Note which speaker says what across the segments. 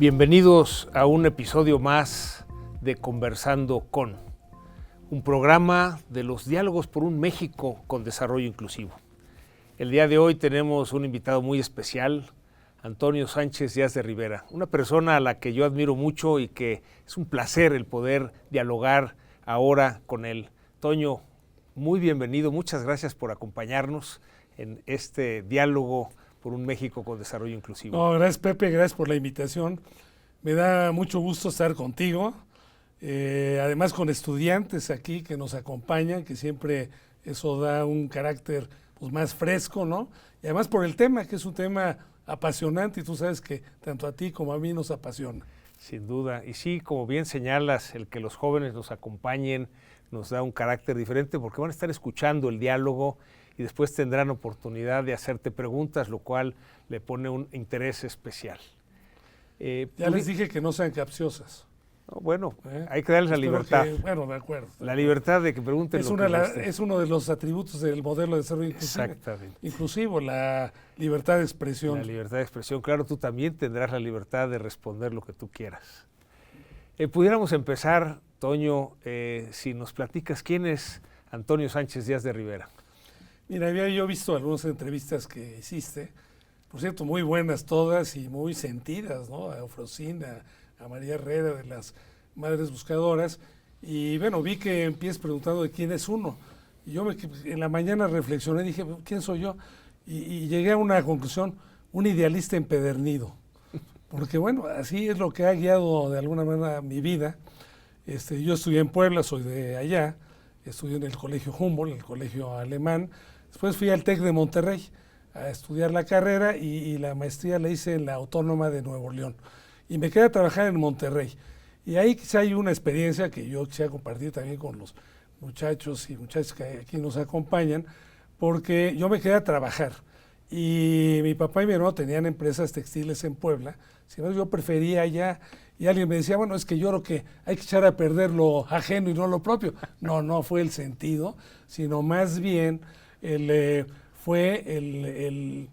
Speaker 1: Bienvenidos a un episodio más de Conversando con, un programa de los diálogos por un México con desarrollo inclusivo. El día de hoy tenemos un invitado muy especial, Antonio Sánchez Díaz de Rivera, una persona a la que yo admiro mucho y que es un placer el poder dialogar ahora con él. Toño, muy bienvenido, muchas gracias por acompañarnos en este diálogo por un México con desarrollo inclusivo.
Speaker 2: No, gracias Pepe, gracias por la invitación. Me da mucho gusto estar contigo, además con estudiantes aquí que nos acompañan, que siempre eso da un carácter pues, más fresco, ¿no? Y además por el tema, que es un tema apasionante y tú sabes que tanto a ti como a mí nos apasiona.
Speaker 1: Sin duda, y sí, como bien señalas, el que los jóvenes nos acompañen nos da un carácter diferente porque van a estar escuchando el diálogo y después tendrán oportunidad de hacerte preguntas, lo cual le pone un interés especial.
Speaker 2: Ya les dije que no sean capciosas.
Speaker 1: No, bueno, hay que darles la libertad.
Speaker 2: Bueno, de acuerdo.
Speaker 1: La libertad de que pregunten lo que gusten.
Speaker 2: Es uno de los atributos del modelo de desarrollo inclusivo, la libertad de expresión.
Speaker 1: La libertad de expresión, claro, tú también tendrás la libertad de responder lo que tú quieras. Pudiéramos empezar, Toño, si nos platicas quién es Antonio Sánchez Díaz de Rivera.
Speaker 2: Mira, había yo visto algunas entrevistas que hiciste, por cierto, muy buenas todas y muy sentidas, ¿no? A Eufrosina, a María Herrera de las Madres Buscadoras, y bueno, vi que empiezas preguntando de quién es uno. Y yo en la mañana reflexioné y dije, ¿quién soy yo? Y llegué a una conclusión, un idealista empedernido. Porque bueno, así es lo que ha guiado de alguna manera mi vida. Yo estudié en Puebla, soy de allá, estudié en el Colegio Humboldt, el colegio alemán. Después fui al TEC de Monterrey a estudiar la carrera y la maestría la hice en la Autónoma de Nuevo León. Y me quedé a trabajar en Monterrey. Y ahí quizá hay una experiencia que yo quisiera compartir también con los muchachos y muchachas que aquí nos acompañan, porque yo me quedé a trabajar. Y mi papá y mi hermano tenían empresas textiles en Puebla. Sin embargo, yo prefería allá. Y alguien me decía, bueno, es que yo creo que hay que echar a perder lo ajeno y no lo propio. No fue el sentido, sino más bien fue el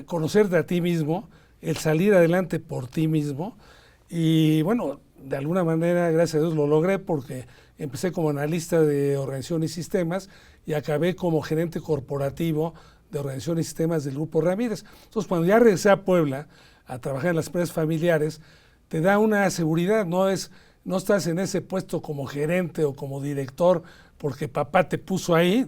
Speaker 2: conocerte a ti mismo, el salir adelante por ti mismo. Y bueno, de alguna manera, gracias a Dios, lo logré porque empecé como analista de organización y sistemas y acabé como gerente corporativo de organización y sistemas del Grupo Ramírez. Entonces, cuando ya regresé a Puebla a trabajar en las empresas familiares, te da una seguridad, no estás en ese puesto como gerente o como director porque papá te puso ahí,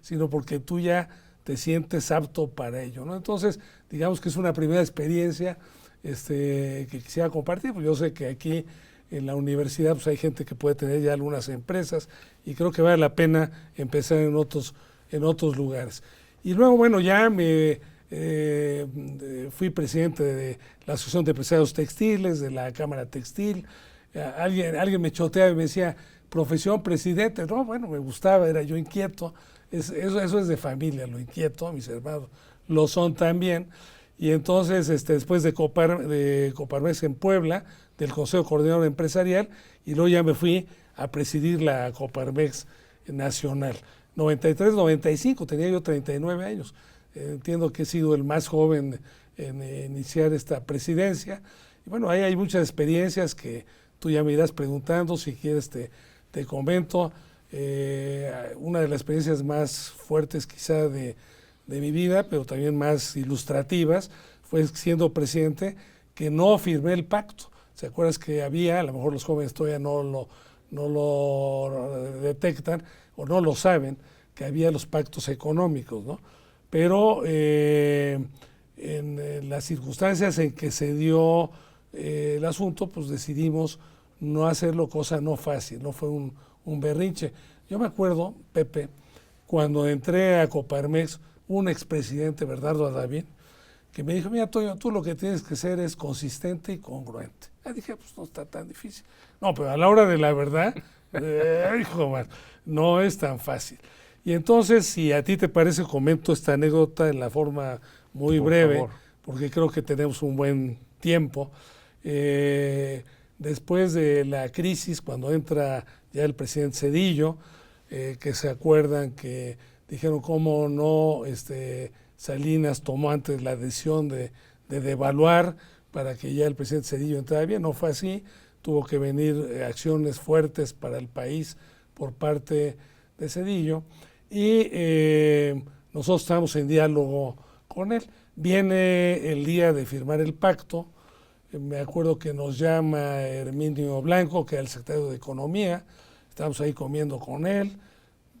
Speaker 2: sino porque tú ya te sientes apto para ello, ¿no? Entonces, digamos que es una primera experiencia que quisiera compartir, pues yo sé que aquí en la universidad pues hay gente que puede tener ya algunas empresas y creo que vale la pena empezar en otros lugares. Y luego, bueno, ya fui presidente de la Asociación de Empresarios Textiles, de la Cámara Textil. Alguien me choteaba y me decía, profesión presidente. No, bueno, me gustaba, era yo inquieto. Eso es de familia, lo inquieto, mis hermanos lo son también. Y entonces, después de Coparmex en Puebla, del Consejo Coordinador Empresarial, y luego ya me fui a presidir la Coparmex Nacional. 93, 95, tenía yo 39 años. Entiendo que he sido el más joven en iniciar esta presidencia. Y bueno, ahí hay muchas experiencias que tú ya me irás preguntando, si quieres te comento. Una de las experiencias más fuertes quizá de mi vida, pero también más ilustrativas, fue siendo presidente que no firmé el pacto. ¿Se acuerdas que había, a lo mejor los jóvenes todavía no lo detectan o no lo saben, que había los pactos económicos, ¿no? Pero en las circunstancias en que se dio el asunto, pues decidimos no hacerlo, cosa no fácil, no fue un berrinche. Yo me acuerdo, Pepe, cuando entré a Coparmex, un expresidente, Bernardo Adavín, que me dijo, mira, Toño, tú lo que tienes que ser es consistente y congruente. Dije, pues no está tan difícil. No, pero a la hora de la verdad, hijo, man, no es tan fácil. Y entonces, si a ti te parece, comento esta anécdota en la forma muy breve, porque creo que tenemos un buen tiempo. Después de la crisis, cuando entra ya el presidente Zedillo, que se acuerdan que dijeron cómo no Salinas tomó antes la decisión de devaluar, para que ya el presidente Zedillo entrara bien. No fue así, tuvo que venir acciones fuertes para el país por parte de Zedillo y nosotros estamos en diálogo con él. Viene el día de firmar el pacto, me acuerdo que nos llama Herminio Blanco, que era el secretario de Economía, estamos ahí comiendo con él,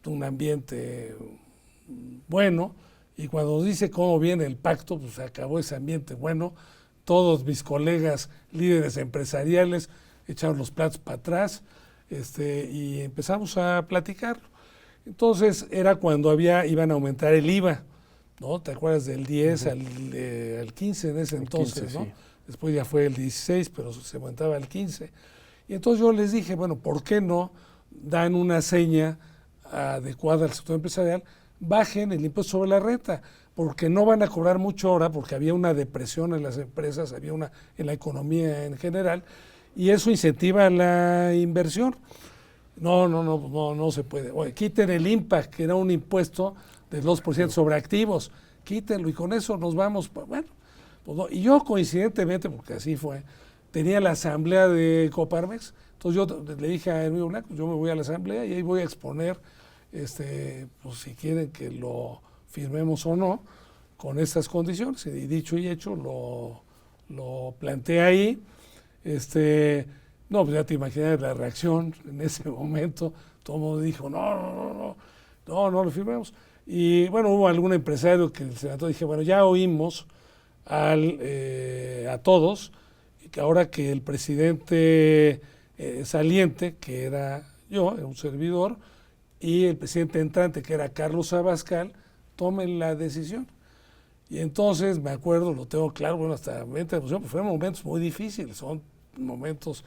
Speaker 2: un ambiente bueno, y cuando nos dice cómo viene el pacto, pues se acabó ese ambiente bueno, todos mis colegas líderes empresariales echaron los platos para atrás y empezamos a platicar. Entonces era cuando iban a aumentar el IVA, ¿no? ¿Te acuerdas del 10 al 15 en ese entonces, 15, ¿no? Sí. Después ya fue el 16, pero se aumentaba al 15. Y entonces yo les dije, bueno, ¿por qué no dan una seña adecuada al sector empresarial? Bajen el impuesto sobre la renta, porque no van a cobrar mucho ahora, porque había una depresión en las empresas, había una en la economía en general, y eso incentiva la inversión. No se puede. Oye, quiten el IMPACT, que era un impuesto del 2% sobre activos, quítenlo y con eso nos vamos. Bueno, pues no. Y yo coincidentemente, porque así fue, tenía la asamblea de Coparmex, entonces yo le dije a Herminio Blanco, yo me voy a la asamblea y ahí voy a exponer, pues si quieren que lo firmemos o no, con estas condiciones. Y dicho y hecho, lo planteé ahí. No, pues ya te imaginas la reacción en ese momento. Todo el mundo dijo, no lo firmemos. Y bueno, hubo algún empresario que el senador dije, bueno, ya oímos a todos, y que ahora que el presidente saliente, que era yo, era un servidor, y el presidente entrante, que era Carlos Abascal, tomen la decisión. Y entonces me acuerdo, lo tengo claro, bueno, hasta mente de emoción, pues fueron momentos muy difíciles, son momentos.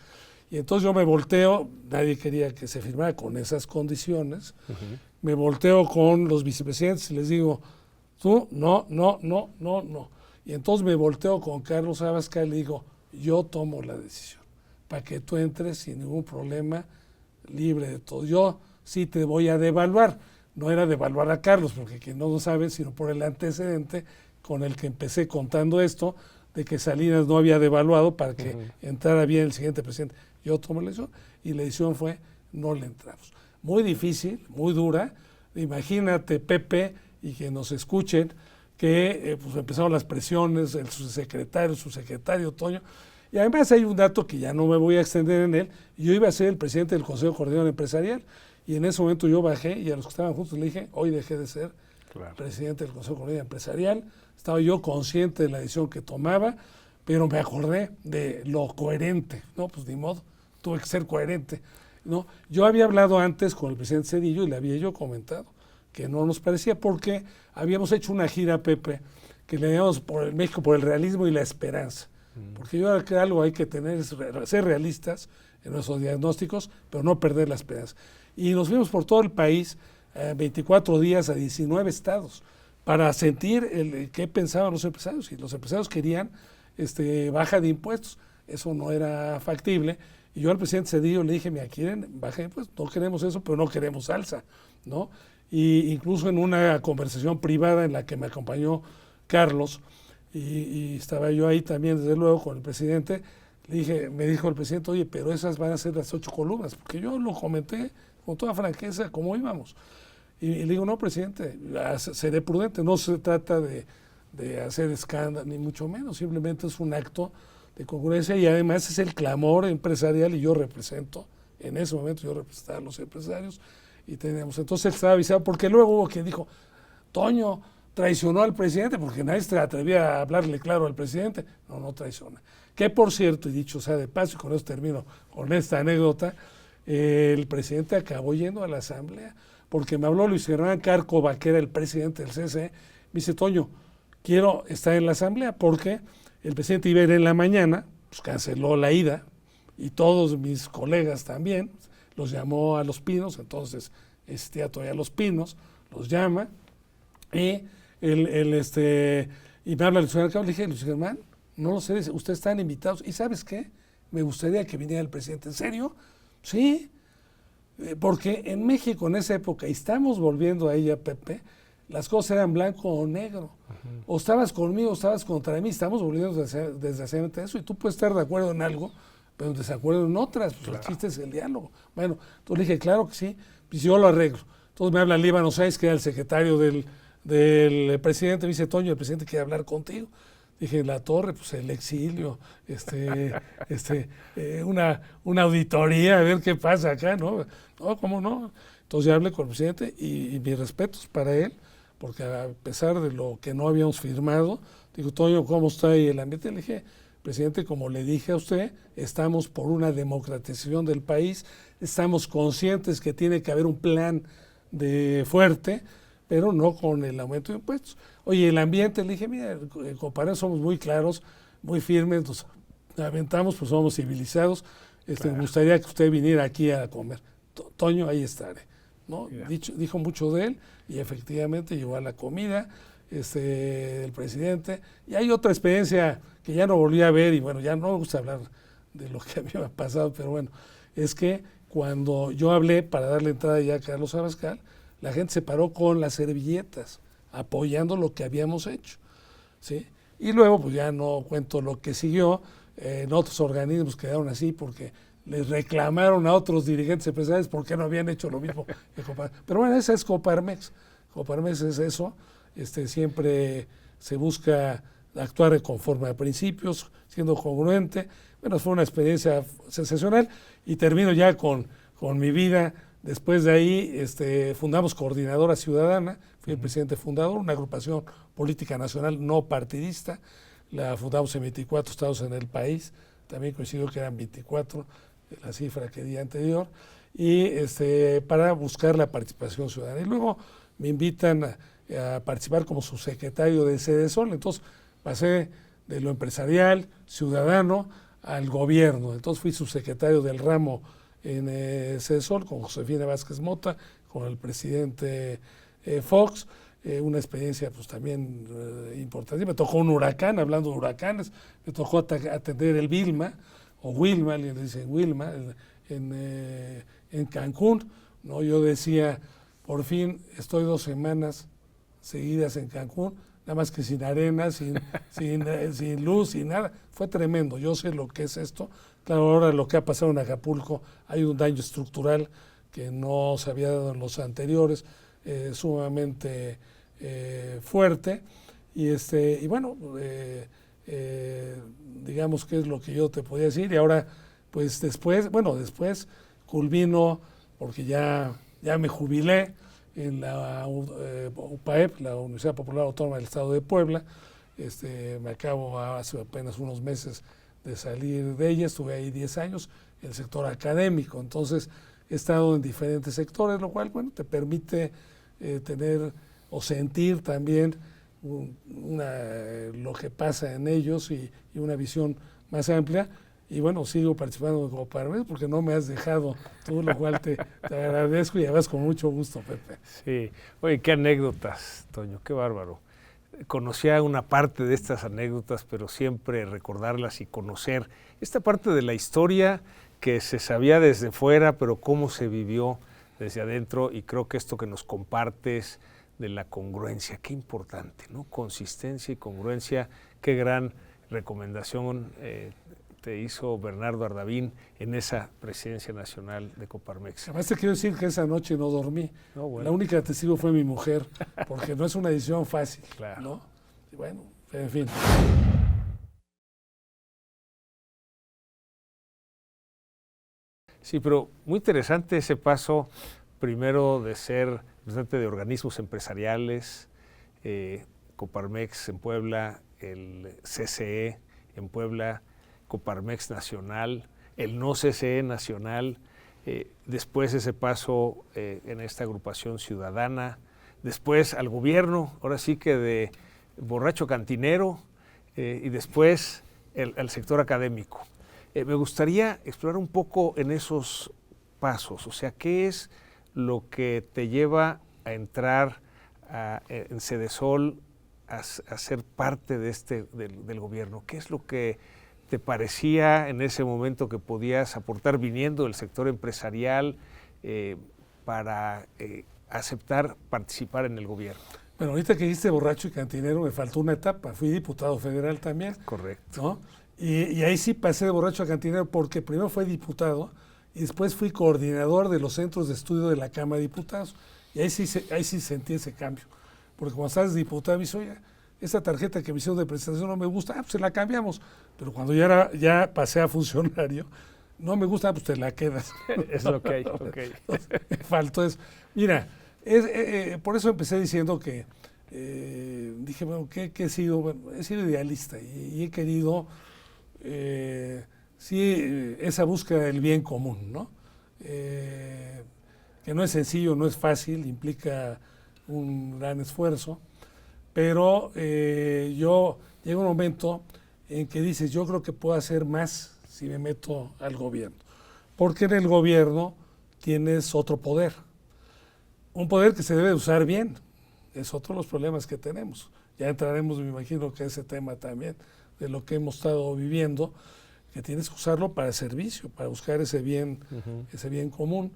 Speaker 2: Y entonces yo me volteo, nadie quería que se firmara con esas condiciones, me volteo con los vicepresidentes y les digo, tú, no. Y entonces me volteo con Carlos Abascal y le digo, yo tomo la decisión, para que tú entres sin ningún problema, libre de todo. Yo sí te voy a devaluar, no era devaluar a Carlos, porque quien no lo sabe, sino por el antecedente con el que empecé contando esto, de que Salinas no había devaluado para que entrara bien el siguiente presidente. Yo tomé la decisión y la decisión fue, no le entramos. Muy difícil, muy dura. Imagínate, Pepe, y que nos escuchen, que pues empezaron las presiones, el subsecretario Toño. Y además hay un dato que ya no me voy a extender en él. Yo iba a ser el presidente del Consejo Coordinador Empresarial, y en ese momento yo bajé y a los que estaban juntos le dije, hoy dejé de ser presidente del Consejo Coordinador Empresarial. Estaba yo consciente de la decisión que tomaba, pero me acordé de lo coherente, ¿no? Pues ni modo, tuve que ser coherente, ¿no? Yo había hablado antes con el presidente Zedillo y le había yo comentado que no nos parecía, porque habíamos hecho una gira, Pepe, que le llamamos por el México por el realismo y la esperanza. Porque yo creo que algo hay que tener, es ser realistas en nuestros diagnósticos, pero no perder la esperanza. Y nos fuimos por todo el país, 24 días a 19 estados, para sentir qué pensaban los empresarios. Y los empresarios querían baja de impuestos. Eso no era factible. Y yo al presidente Zedillo le dije, mira, quieren baja de impuestos, no queremos eso, pero no queremos alza, ¿no? Y incluso en una conversación privada en la que me acompañó Carlos, y estaba yo ahí también, desde luego, con el presidente, me dijo el presidente, oye, pero esas van a ser las 8 columnas, porque yo lo comenté con toda franqueza cómo íbamos. Y le digo, no, presidente, seré prudente, no se trata de hacer escándalo, ni mucho menos, simplemente es un acto de congruencia, y además es el clamor empresarial, y yo represento, en ese momento yo representaba a los empresarios, y teníamos, entonces él estaba avisado, porque luego hubo quien dijo, Toño traicionó al presidente, porque nadie se atrevía a hablarle claro al presidente. No traiciona. Que por cierto, y dicho sea de paso, y con eso termino con esta anécdota, el presidente acabó yendo a la asamblea, porque me habló Luis Germán Cárcova, que era el presidente del CCE, me dice, Toño, quiero estar en la asamblea, porque el presidente iba a ir en la mañana, pues canceló la ida, y todos mis colegas también, los llamó a Los Pinos, entonces existía todavía Los Pinos, los llama, y y me habla Luis Germán Cárcova, le dije, Luis Germán, no lo sé, ustedes están invitados, y ¿sabes qué? Me gustaría que viniera el presidente. ¿En serio? Sí, porque en México en esa época, y estamos volviendo a ella, Pepe, las cosas eran blanco o negro. O estabas conmigo o estabas contra mí. Estamos volviendo desgraciadamente a eso. Y tú puedes estar de acuerdo en algo, pero en desacuerdo en otras. Pues el chiste es el diálogo. Bueno, entonces le dije, claro que sí, pues yo lo arreglo. Entonces me habla Líbano Sáenz, que era el secretario del presidente. Me dice, Toño, el presidente quiere hablar contigo. Dije, la torre, pues el exilio, una auditoría, a ver qué pasa acá, ¿no? No, ¿cómo no? Entonces ya hablé con el presidente y mis respetos para él, porque a pesar de lo que no habíamos firmado, digo, Toño, ¿cómo está ahí el ambiente? Le dije, presidente, como le dije a usted, estamos por una democratización del país, estamos conscientes que tiene que haber un plan fuerte, pero no con el aumento de impuestos. Oye, el ambiente, le dije, mira, en Coparmex somos muy claros, muy firmes, nos aventamos, pues somos civilizados. Me gustaría que usted viniera aquí a comer. Toño, ahí estaré, ¿no? Dijo mucho de él y efectivamente llegó a la comida el presidente. Y hay otra experiencia que ya no volví a ver y bueno, ya no me gusta hablar de lo que a mí me ha pasado, pero bueno, es que cuando yo hablé para darle entrada ya a Carlos Abascal, la gente se paró con las servilletas, apoyando lo que habíamos hecho, ¿sí? Y luego, pues ya no cuento lo que siguió, en otros organismos quedaron así porque les reclamaron a otros dirigentes empresariales porque no habían hecho lo mismo que Coparmex. Pero bueno, esa es Coparmex. Coparmex es eso, siempre se busca actuar conforme a principios, siendo congruente. Bueno, fue una experiencia sensacional y termino ya con mi vida. Después de ahí fundamos Coordinadora Ciudadana, fui el presidente fundador, una agrupación política nacional no partidista, la fundamos en 24 estados en el país, también coincidió que eran 24, la cifra que di anterior, y para buscar la participación ciudadana. Y luego me invitan a participar como subsecretario de Cedesol, entonces pasé de lo empresarial, ciudadano, al gobierno, entonces fui subsecretario del ramo en Cedesol con Josefina Vázquez Mota, con el presidente Fox, una experiencia pues también importante. Me tocó un huracán, hablando de huracanes, me tocó atender el Vilma, o Wilma, le dicen Wilma, en Cancún, ¿no? Yo decía, por fin estoy 2 semanas seguidas en Cancún, nada más que sin arena, sin luz, sin nada. Fue tremendo, yo sé lo que es esto. Claro, ahora lo que ha pasado en Acapulco, hay un daño estructural que no se había dado en los anteriores, sumamente fuerte. Y bueno, digamos que es lo que yo te podía decir. Y ahora, pues después culmino, porque ya me jubilé en la UPAEP, la Universidad Popular Autónoma del Estado de Puebla. Me acabo hace apenas unos meses de salir de ella, estuve ahí 10 años en el sector académico, entonces he estado en diferentes sectores, lo cual, bueno, te permite tener o sentir también lo que pasa en ellos y una visión más amplia. Y bueno, sigo participando en Coparmex porque no me has dejado tú, lo cual te agradezco y además con mucho gusto, Pepe.
Speaker 1: Sí, oye, qué anécdotas, Toño, qué bárbaro. Conocía una parte de estas anécdotas, pero siempre recordarlas y conocer esta parte de la historia que se sabía desde fuera, pero cómo se vivió desde adentro, y creo que esto que nos compartes de la congruencia, qué importante, ¿no? Consistencia y congruencia, qué gran recomendación te hizo Bernardo Ardavín en esa presidencia nacional de Coparmex.
Speaker 2: Además te quiero decir que esa noche no dormí. No, bueno. La única testigo fue mi mujer, porque no es una decisión fácil, claro, ¿no? Y bueno, en fin.
Speaker 1: Sí, pero muy interesante ese paso, primero de ser representante de organismos empresariales, Coparmex en Puebla, el CCE en Puebla, Coparmex Nacional, el no CCE Nacional, después ese paso en esta agrupación ciudadana, después al gobierno, ahora sí que de borracho cantinero, y después al sector académico. Me gustaría explorar un poco en esos pasos, o sea, ¿qué es lo que te lleva a entrar en Cedesol, a ser parte de del gobierno? ¿Qué es lo que te parecía en ese momento que podías aportar viniendo del sector empresarial para aceptar participar en el gobierno?
Speaker 2: Bueno, ahorita que dijiste borracho y cantinero, me faltó una etapa. Fui diputado federal también.
Speaker 1: Correcto.
Speaker 2: ¿No? Y ahí sí pasé de borracho a cantinero porque primero fui diputado y después fui coordinador de los centros de estudio de la Cámara de Diputados. Y ahí sí sentí ese cambio. Porque cuando estás diputado, me dice, oye, esta tarjeta que me hicieron de prestación no me gusta, pues se la cambiamos. Pero cuando ya pasé a funcionario, no me gusta, pues te la quedas.
Speaker 1: Es ok.
Speaker 2: Me faltó eso. Mira, por eso empecé diciendo que dije, bueno, ¿qué he sido? Bueno, he sido idealista y he querido, esa búsqueda del bien común, ¿no? Que no es sencillo, no es fácil, implica un gran esfuerzo, pero llega un momento en que dices, yo creo que puedo hacer más si me meto al gobierno, porque en el gobierno tienes otro poder, un poder que se debe usar bien, es otro de los problemas que tenemos. Ya entraremos, me imagino, que ese tema también, de lo que hemos estado viviendo, que tienes que usarlo para el servicio, para buscar ese bien común.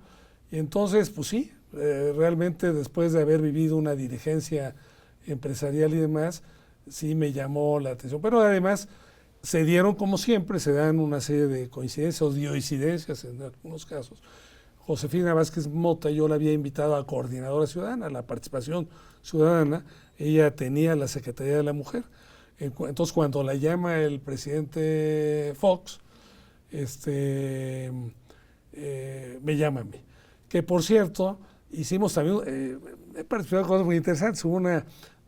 Speaker 2: Y entonces, pues sí, realmente después de haber vivido una dirigencia empresarial y demás, sí me llamó la atención. Pero además se dieron, como siempre, se dan una serie de coincidencias o dioincidencias en algunos casos. Josefina Vázquez Mota, yo la había invitado a coordinadora ciudadana, a la participación ciudadana. Ella tenía la Secretaría de la Mujer. Entonces, cuando la llama el presidente Fox, me llama a mí. Que, por cierto, hicimos también, he participado en cosas muy interesantes. Hubo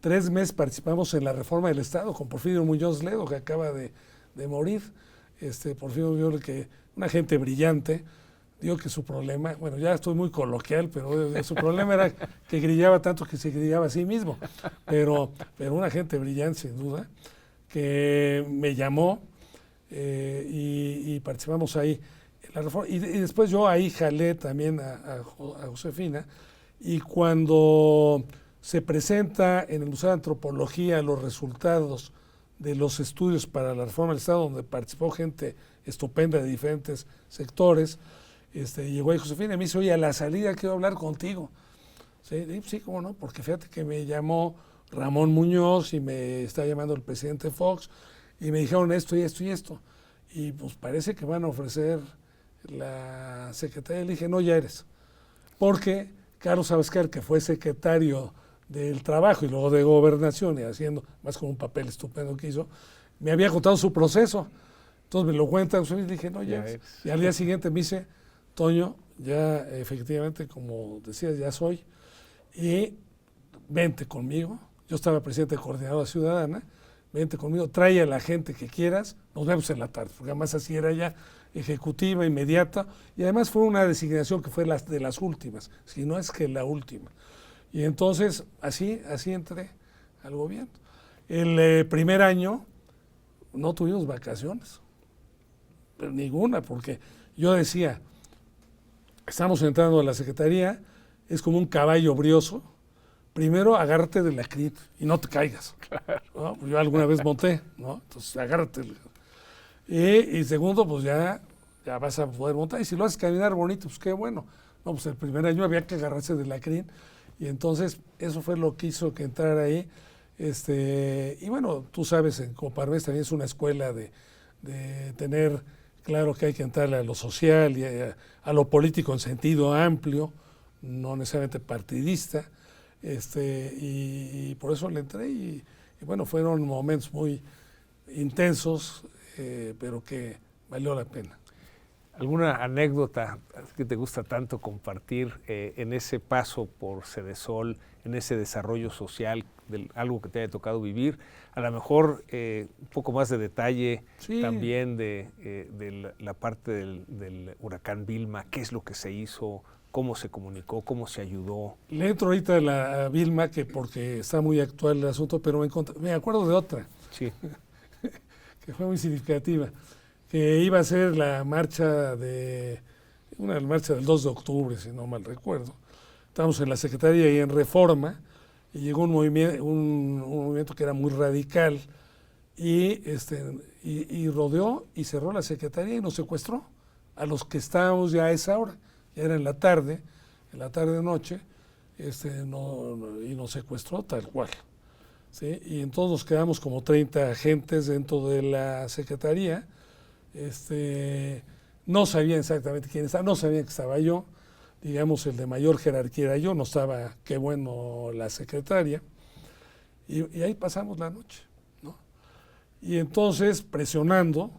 Speaker 2: 3 meses participamos en la reforma del Estado con Porfirio Muñoz Ledo, que acaba de morir. Porfirio Muñoz, una gente brillante. Digo que su problema, bueno, ya estoy muy coloquial, pero su problema era que grillaba tanto que se grillaba a sí mismo. Pero una gente brillante, sin duda, que me llamó y participamos ahí en la reforma. Y después yo ahí jalé también a Josefina. Y cuando se presenta en el Museo de Antropología los resultados de los estudios para la reforma del Estado, donde participó gente estupenda de diferentes sectores, llegó ahí Josefina y me dice, oye, a la salida quiero hablar contigo. Sí, cómo no, porque fíjate que me llamó Ramón Muñoz y me está llamando el presidente Fox y me dijeron esto y esto y esto. Y pues parece que van a ofrecer la secretaría. Le dije, no, ya eres. Porque Carlos Abascal, que fue secretario del Trabajo y luego de Gobernación y haciendo más como un papel estupendo que hizo, me había contado su proceso. Entonces me lo cuenta, y le dije, no, ya eres. Y al día siguiente me dice, Toño, ya efectivamente, como decías, ya soy, y vente conmigo. Yo estaba presidente de Coordinadora Ciudadana, vente conmigo, trae a la gente que quieras, nos vemos en la tarde, porque además así era ya ejecutiva, inmediata, y además fue una designación que fue de las últimas, si no es que la última. Y entonces, así entré al gobierno. El primer año no tuvimos vacaciones, pero ninguna, porque yo decía, estamos entrando a la Secretaría, es como un caballo brioso. Primero, agárrate de la crin y no te caigas. Claro. ¿No? Yo alguna vez monté, ¿no? Entonces, agárrate. Y segundo, pues ya vas a poder montar. Y si lo haces caminar bonito, pues qué bueno. No, pues el primer año había que agarrarse de la crin. Y entonces, eso fue lo que hizo que entrara ahí. Y bueno, tú sabes, en Coparmex también es una escuela de tener claro que hay que entrarle a lo social y a lo político en sentido amplio, no necesariamente partidista, y por eso le entré y bueno, fueron momentos muy intensos, pero que valió la pena.
Speaker 1: ¿Alguna anécdota que te gusta tanto compartir en ese paso por Cedesol, en ese desarrollo social, algo que te haya tocado vivir? A lo mejor un poco más de detalle también de la parte del huracán Vilma, qué es lo que se hizo, cómo se comunicó, cómo se ayudó.
Speaker 2: Le entro ahorita a la Vilma, porque está muy actual el asunto, pero me acuerdo de otra, que fue muy significativa, que iba a ser una marcha del 2 de octubre, si no mal recuerdo. Estábamos en la Secretaría y en Reforma, y llegó un movimiento que era muy radical, y rodeó y cerró la Secretaría y nos secuestró a los que estábamos ya a esa hora. Ya era en la tarde noche, y nos secuestró tal cual. ¿Sí? Y entonces nos quedamos como 30 agentes dentro de la secretaría. No sabían exactamente quién estaba, no sabían que estaba yo. Digamos, el de mayor jerarquía era yo, no estaba, qué bueno, la secretaria. Y ahí pasamos la noche, ¿no? Y entonces, presionando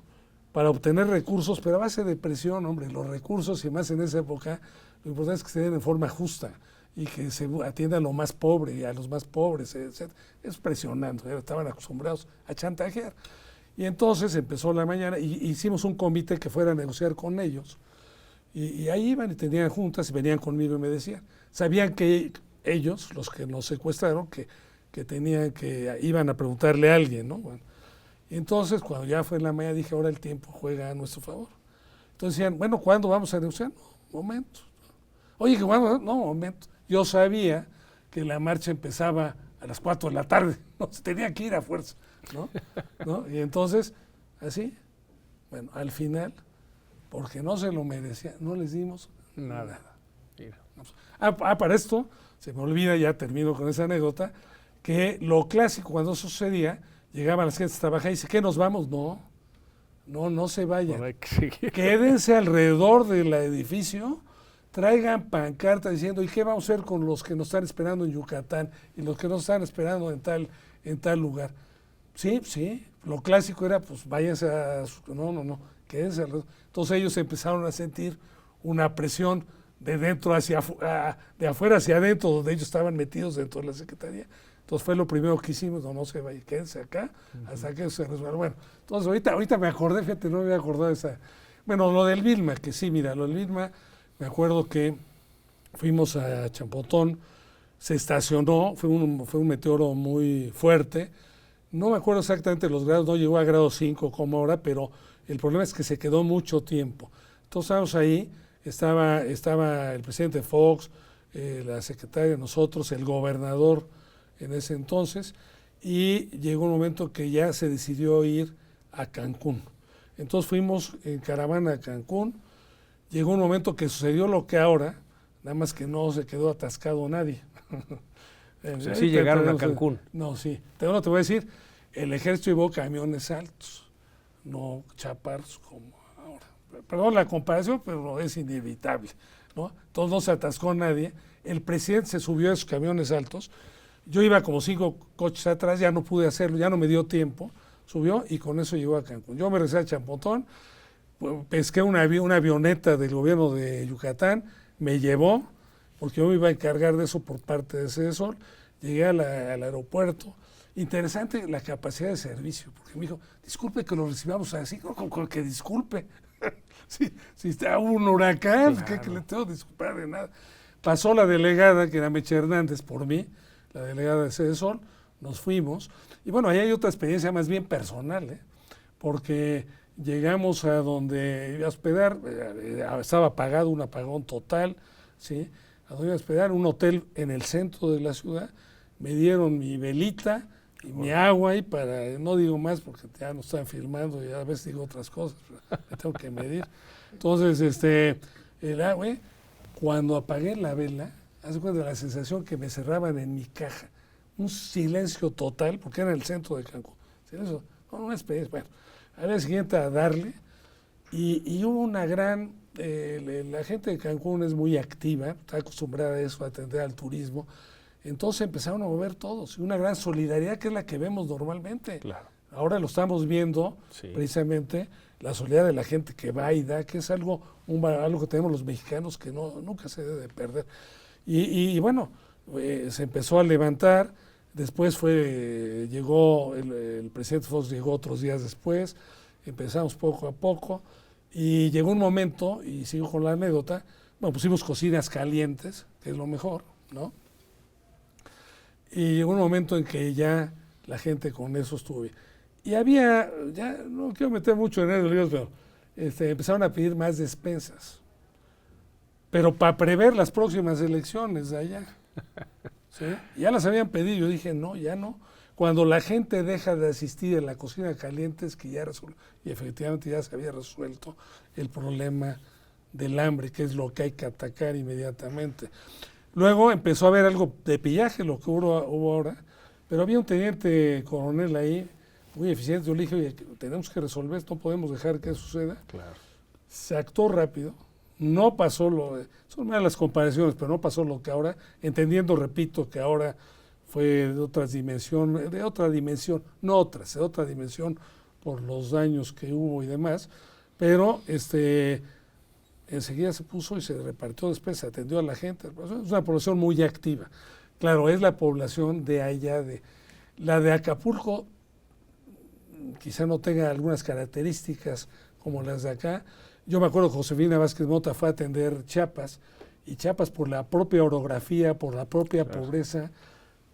Speaker 2: para obtener recursos, pero a base de presión, hombre, los recursos, y más en esa época, lo importante es que se den de forma justa y que se atienda a lo más pobre y a los más pobres, etc. Es presionando, estaban acostumbrados a chantajear. Y entonces empezó la mañana y hicimos un comité que fuera a negociar con ellos. Y ahí iban y tenían juntas y venían conmigo y me decían. Sabían que ellos, los que nos secuestraron, que iban a preguntarle a alguien, ¿no? Bueno, y entonces, cuando ya fue en la mañana, dije, ahora el tiempo juega a nuestro favor. Entonces decían, bueno, ¿cuándo vamos a negociar? No, momento. Oye, ¿que cuándo? No, momento. Yo sabía que la marcha empezaba a las 4 de la tarde, no, se tenía que ir a fuerza, ¿no? Y entonces, así, bueno, al final, porque no se lo merecía, no les dimos nada. Para esto, se me olvida, ya termino con esa anécdota, que lo clásico cuando eso sucedía, llegaban las gentes a trabajar y dice, ¿qué nos vamos? No se vayan. Quédense alrededor del edificio, traigan pancartas diciendo, ¿y qué vamos a hacer con los que nos están esperando en Yucatán y los que nos están esperando en tal lugar? Sí, lo clásico era, pues váyanse no, quédense alrededor. Entonces ellos empezaron a sentir una presión de dentro de afuera hacia adentro, donde ellos estaban metidos dentro de la Secretaría. Entonces fue lo primero que hicimos, no se vayan, quédense acá, hasta que se resuelva. Bueno, entonces ahorita me acordé, fíjate, no me había acordado de esa. Bueno, lo del Vilma, que sí, mira, lo del Vilma, me acuerdo que fuimos a Champotón, se estacionó, fue un meteoro muy fuerte, no me acuerdo exactamente los grados, no llegó a grado 5 como ahora, pero el problema es que se quedó mucho tiempo. Entonces estábamos ahí, estaba el presidente Fox, la secretaria, nosotros, el gobernador en ese entonces, y llegó un momento que ya se decidió ir a Cancún. Entonces fuimos en caravana a Cancún, llegó un momento que sucedió lo que ahora, nada más que no se quedó atascado nadie.
Speaker 1: O sea, sí llegaron a Cancún.
Speaker 2: No, sí. Te voy a decir, el ejército llevó camiones altos, no chaparros como ahora. Perdón la comparación, pero es inevitable, ¿no? Entonces no se atascó nadie. El presidente se subió a esos camiones altos. Yo iba como 5 coches atrás, ya no pude hacerlo, ya no me dio tiempo. Subió y con eso llegó a Cancún. Yo me regresé a Champotón, pesqué una avioneta del gobierno de Yucatán, me llevó, porque yo me iba a encargar de eso por parte de CESOL, llegué al aeropuerto. Interesante la capacidad de servicio, porque me dijo, disculpe que lo recibamos así, con que disculpe. si está un huracán, claro. que le tengo que disculpar de nada. Pasó la delegada, que era Meche Hernández, por mí, la delegada de CESOL, nos fuimos. Y bueno, ahí hay otra experiencia más bien personal, porque llegamos a donde iba a hospedar, estaba apagado, un apagón total, ¿sí? A donde iba a hospedar, un hotel en el centro de la ciudad, me dieron mi velita y mi agua ahí para, no digo más porque ya nos están filmando y a veces digo otras cosas, me tengo que medir. Entonces, el agua, cuando apagué la vela, hace cuenta la sensación que me cerraban en mi caja, un silencio total, porque era en el centro de Cancún, silencio, con una experiencia, bueno, al día siguiente a darle, y hubo una gran, la gente de Cancún es muy activa, está acostumbrada a eso, a atender al turismo, entonces empezaron a mover todos, y una gran solidaridad que es la que vemos normalmente.
Speaker 1: Claro.
Speaker 2: Ahora lo estamos viendo, sí, precisamente, la solidaridad de la gente que va y da, que es algo que tenemos los mexicanos que nunca se debe de perder. Y bueno, se empezó a levantar, después llegó el presidente Fox, llegó otros días después, empezamos poco a poco, y llegó un momento, y sigo con la anécdota, bueno, pusimos cocinas calientes, que es lo mejor, ¿no? Y llegó un momento en que ya la gente con eso estuvo bien. Y había, ya no quiero meter mucho en ellos, pero empezaron a pedir más despensas. Pero para prever las próximas elecciones de allá. ¿Sí? Ya las habían pedido, yo dije, no, ya no. Cuando la gente deja de asistir a la cocina caliente es que ya resuelve. Y efectivamente ya se había resuelto el problema del hambre, que es lo que hay que atacar inmediatamente. Luego empezó a haber algo de pillaje, lo que hubo ahora, pero había un teniente coronel ahí, muy eficiente. Yo le dije, oye, tenemos que resolver esto, no podemos dejar que eso suceda.
Speaker 1: Claro.
Speaker 2: Se actuó rápido, no pasó son malas comparaciones, pero no pasó lo que ahora, entendiendo, repito, que ahora fue de otra dimensión, por los daños que hubo y demás, pero enseguida se puso y se repartió después, se atendió a la gente. Es una población muy activa. Claro, es la población de allá, la de Acapulco, quizá no tenga algunas características como las de acá. Yo me acuerdo que Josefina Vázquez Mota fue a atender Chiapas, y Chiapas por la propia orografía, por la propia pobreza,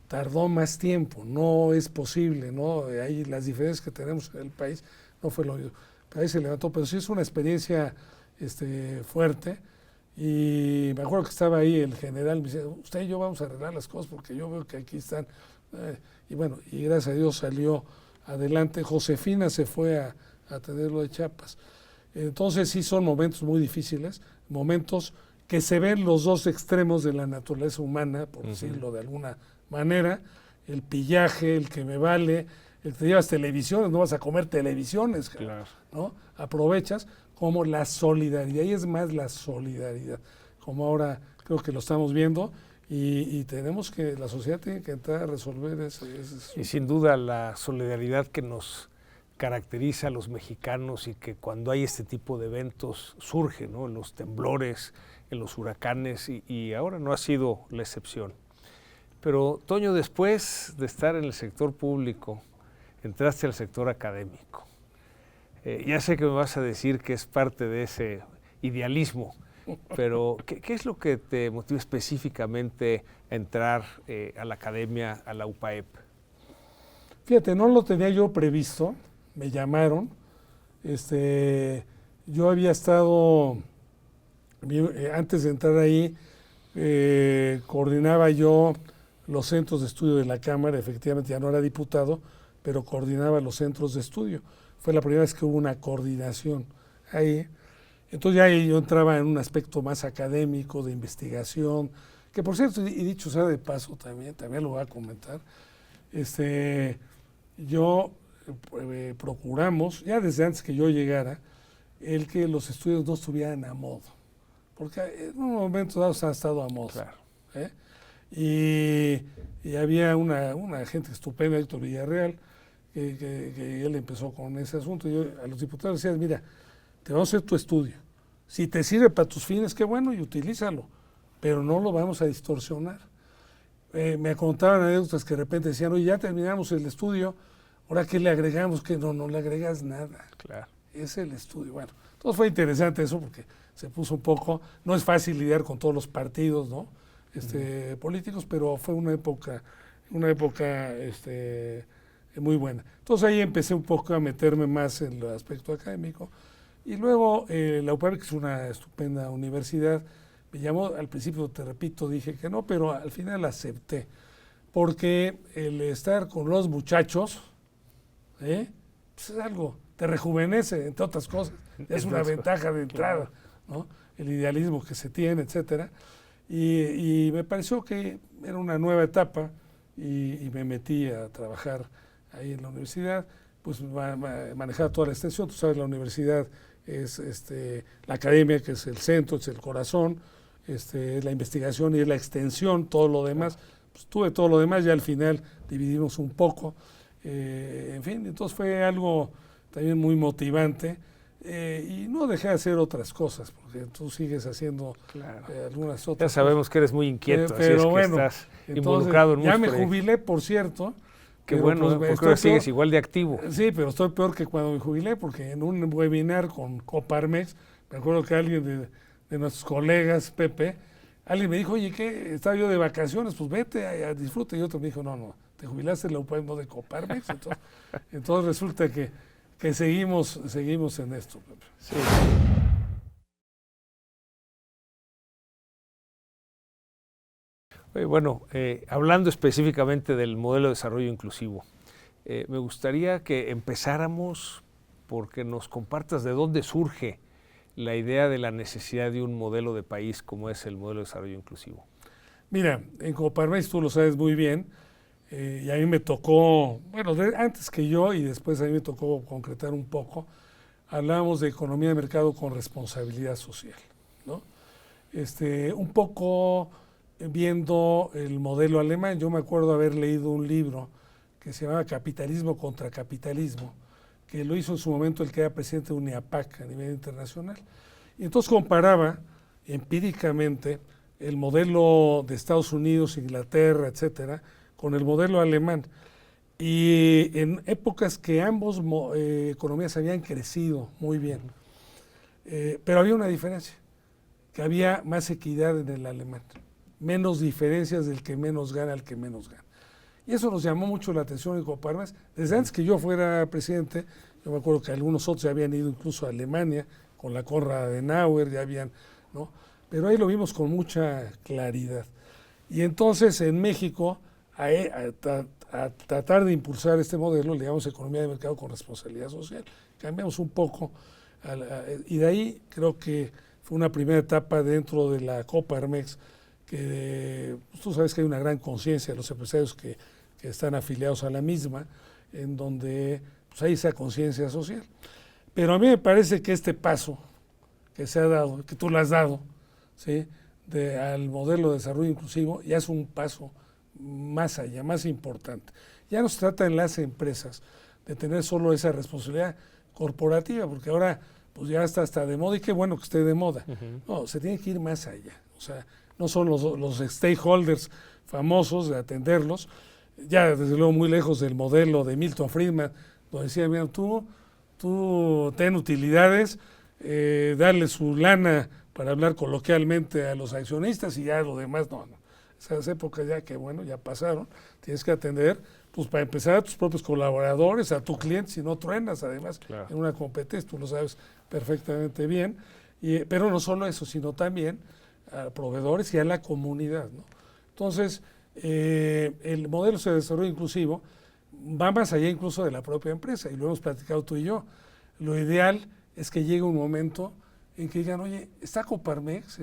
Speaker 2: tardó más tiempo. No es posible, ¿no? Ahí las diferencias que tenemos en el país no fue lo mismo. Pero ahí se levantó, pero sí es una experiencia fuerte. Y me acuerdo que estaba ahí el general, me dice, usted y yo vamos a arreglar las cosas porque yo veo que aquí están. Y bueno, y gracias a Dios salió adelante. Josefina se fue a atender lo de Chiapas. Entonces sí son momentos muy difíciles, momentos que se ven los dos extremos de la naturaleza humana, por decirlo de alguna manera, el pillaje, el que me vale, el que te llevas televisiones, no vas a comer televisiones, claro, ¿no? Aprovechas, como la solidaridad, y es más la solidaridad, como ahora creo que lo estamos viendo, y tenemos que, la sociedad tiene que entrar a resolver ese.
Speaker 1: Y sin duda la solidaridad que nos caracteriza a los mexicanos y que cuando hay este tipo de eventos surge, ¿no? En los temblores, en los huracanes, y ahora no ha sido la excepción. Pero Toño, después de estar en el sector público, entraste al sector académico. Ya sé que me vas a decir que es parte de ese idealismo, pero ¿qué es lo que te motiva específicamente a entrar a la academia, a la UPAEP?
Speaker 2: Fíjate, no lo tenía yo previsto, me llamaron. Yo había estado, antes de entrar ahí, coordinaba yo los centros de estudio de la Cámara. Efectivamente ya no era diputado, pero coordinaba los centros de estudio. Fue la primera vez que hubo una coordinación ahí. Entonces ya yo entraba en un aspecto más académico, de investigación, que por cierto, y dicho sea de paso también lo voy a comentar, procuramos, ya desde antes que yo llegara, el que los estudios no estuvieran a modo, porque en un momento dado han estado a modo.
Speaker 1: Claro.
Speaker 2: Y había una gente estupenda, Héctor Villarreal, que él empezó con ese asunto. Yo a los diputados decía, mira, te vamos a hacer tu estudio. Si te sirve para tus fines, qué bueno, y utilízalo, pero no lo vamos a distorsionar. Me contaban anécdotas que de repente decían, oye, ya terminamos el estudio, ahora ¿qué le agregamos? Que no le agregas nada.
Speaker 1: Claro. Es
Speaker 2: el estudio. Bueno, entonces fue interesante eso porque se puso un poco, no es fácil lidiar con todos los partidos, ¿no? Políticos, pero fue una época muy buena. Entonces ahí empecé un poco a meterme más en el aspecto académico. Y luego la UPAEP, que es una estupenda universidad, me llamó. Al principio, te repito, dije que no, pero al final acepté. Porque el estar con los muchachos, pues es algo, te rejuvenece, entre otras cosas. Es una ventaja de entrada, ¿no? El idealismo que se tiene, etcétera. Y me pareció que era una nueva etapa y me metí a trabajar ahí en la universidad, pues manejar toda la extensión. Tú sabes, la universidad es la academia, que es el centro, es el corazón, es la investigación y es la extensión, todo lo demás. Pues tuve todo lo demás, ya al final dividimos un poco. En fin, entonces fue algo también muy motivante. Y no dejé de hacer otras cosas, porque tú sigues haciendo algunas otras.
Speaker 1: Ya sabemos que eres muy inquieto,
Speaker 2: pero
Speaker 1: así es
Speaker 2: bueno,
Speaker 1: que estás
Speaker 2: entonces,
Speaker 1: involucrado en muchos
Speaker 2: ya me
Speaker 1: proyectos.
Speaker 2: jubilé, por cierto.
Speaker 1: Qué bueno, porque ahora sigues igual de activo.
Speaker 2: Sí, pero estoy peor que cuando me jubilé, porque en un webinar con Coparmex, me acuerdo que alguien de nuestros colegas, Pepe, alguien me dijo, oye, ¿qué? Estaba yo de vacaciones, pues vete a disfruta. Y otro me dijo, no, te jubilaste en la UPAEP, no de Coparmex. Entonces resulta que seguimos en esto.
Speaker 1: Sí. Bueno, hablando específicamente del modelo de desarrollo inclusivo, me gustaría que empezáramos porque nos compartas de dónde surge la idea de la necesidad de un modelo de país como es el modelo de desarrollo inclusivo.
Speaker 2: Mira, en Coparmex tú lo sabes muy bien, y a mí me tocó, bueno, antes que yo y después a mí me tocó concretar un poco, hablábamos de economía de mercado con responsabilidad social, ¿no? Un poco viendo el modelo alemán. Yo me acuerdo haber leído un libro que se llamaba Capitalismo contra Capitalismo, que lo hizo en su momento el que era presidente de UNIAPAC a nivel internacional. Y entonces comparaba empíricamente el modelo de Estados Unidos, Inglaterra, etcétera, con el modelo alemán. Y en épocas que ambos economías habían crecido muy bien, pero había una diferencia, que había más equidad en el alemán, menos diferencias del que menos gana al que menos gana. Y eso nos llamó mucho la atención en Coparmex. Desde antes que yo fuera presidente, yo me acuerdo que algunos otros ya habían ido incluso a Alemania, con la Konrad Adenauer, ya habían, ¿no? Pero ahí lo vimos con mucha claridad. Y entonces en México, a tratar de impulsar este modelo, le llamamos economía de mercado con responsabilidad social. Cambiamos un poco, y de ahí creo que fue una primera etapa dentro de la Coparmex, que pues, tú sabes que hay una gran conciencia de los empresarios que están afiliados a la misma, en donde pues, hay esa conciencia social. Pero a mí me parece que este paso que se ha dado, que tú lo has dado, ¿sí?, al modelo de desarrollo inclusivo, ya es un paso más allá, más importante. Ya no se trata en las empresas de tener solo esa responsabilidad corporativa, porque ahora pues ya está hasta de moda, y qué bueno que esté de moda. No, se tiene que ir más allá. O sea, no son los stakeholders famosos de atenderlos, ya desde luego muy lejos del modelo de Milton Friedman, donde decía, mira, tú ten utilidades, darle su lana para hablar coloquialmente a los accionistas y ya lo demás, no. Esas épocas ya que, bueno, ya pasaron, tienes que atender, pues para empezar a tus propios colaboradores, a tu cliente, si no truenas, además, claro, en una competencia, tú lo sabes perfectamente bien, pero no solo eso, sino también a proveedores y a la comunidad, ¿no? Entonces, el modelo de desarrollo inclusivo va más allá incluso de la propia empresa, y lo hemos platicado tú y yo. Lo ideal es que llegue un momento en que digan, oye, está Coparmex,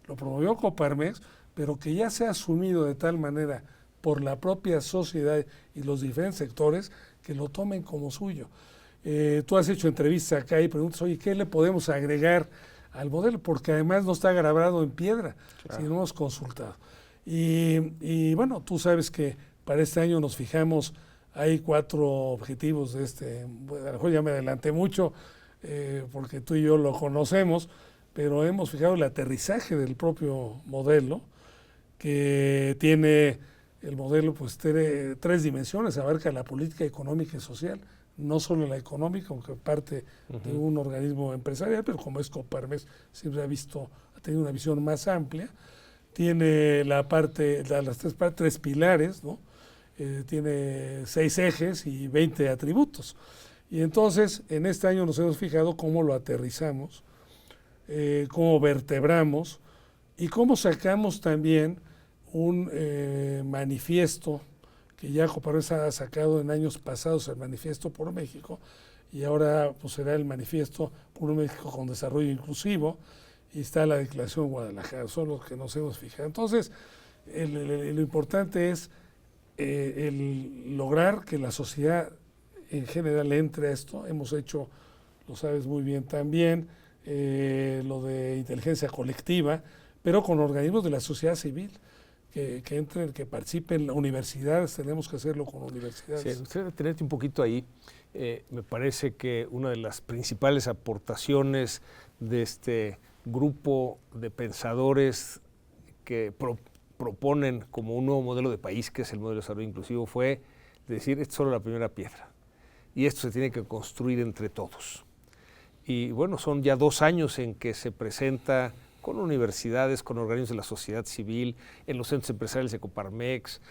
Speaker 2: lo promovió Coparmex, pero que ya sea asumido de tal manera por la propia sociedad y los diferentes sectores que lo tomen como suyo. Tú has hecho entrevistas acá y preguntas, oye, ¿qué le podemos agregar al modelo? Porque además no está grabado en piedra, claro, si no hemos consultado. Y bueno, tú sabes que para este año nos fijamos, hay 4 objetivos de bueno, a lo mejor ya me adelanté mucho, porque tú y yo lo conocemos, pero hemos fijado el aterrizaje del propio modelo, que tiene el modelo pues 3 dimensiones, abarca la política económica y social, no solo la económica, aunque parte de un organismo empresarial, pero como es Coparmex, siempre ha tenido una visión más amplia. Tiene la parte, las 3 pilares, ¿no? Tiene 6 ejes y 20 atributos. Y entonces, en este año nos hemos fijado cómo lo aterrizamos, cómo vertebramos y cómo sacamos también un manifiesto que ya Coparmex ha sacado en años pasados, el Manifiesto por México, y ahora pues será el Manifiesto por un México con Desarrollo Inclusivo, y está la Declaración de Guadalajara, son los que nos hemos fijado. Entonces, lo importante es el lograr que la sociedad en general entre a esto. Hemos hecho, lo sabes muy bien también, lo de inteligencia colectiva, pero con organismos de la sociedad civil, que entren, que participen. Universidades, tenemos que hacerlo con universidades.
Speaker 1: Sí, usted tenerte un poquito ahí, me parece que una de las principales aportaciones de este grupo de pensadores que proponen como un nuevo modelo de país, que es el modelo de desarrollo inclusivo, fue decir, esto es solo la primera piedra, y esto se tiene que construir entre todos. Y bueno, son ya 2 años en que se presenta con universidades, con organismos de la sociedad civil, en los centros empresariales de Coparmex,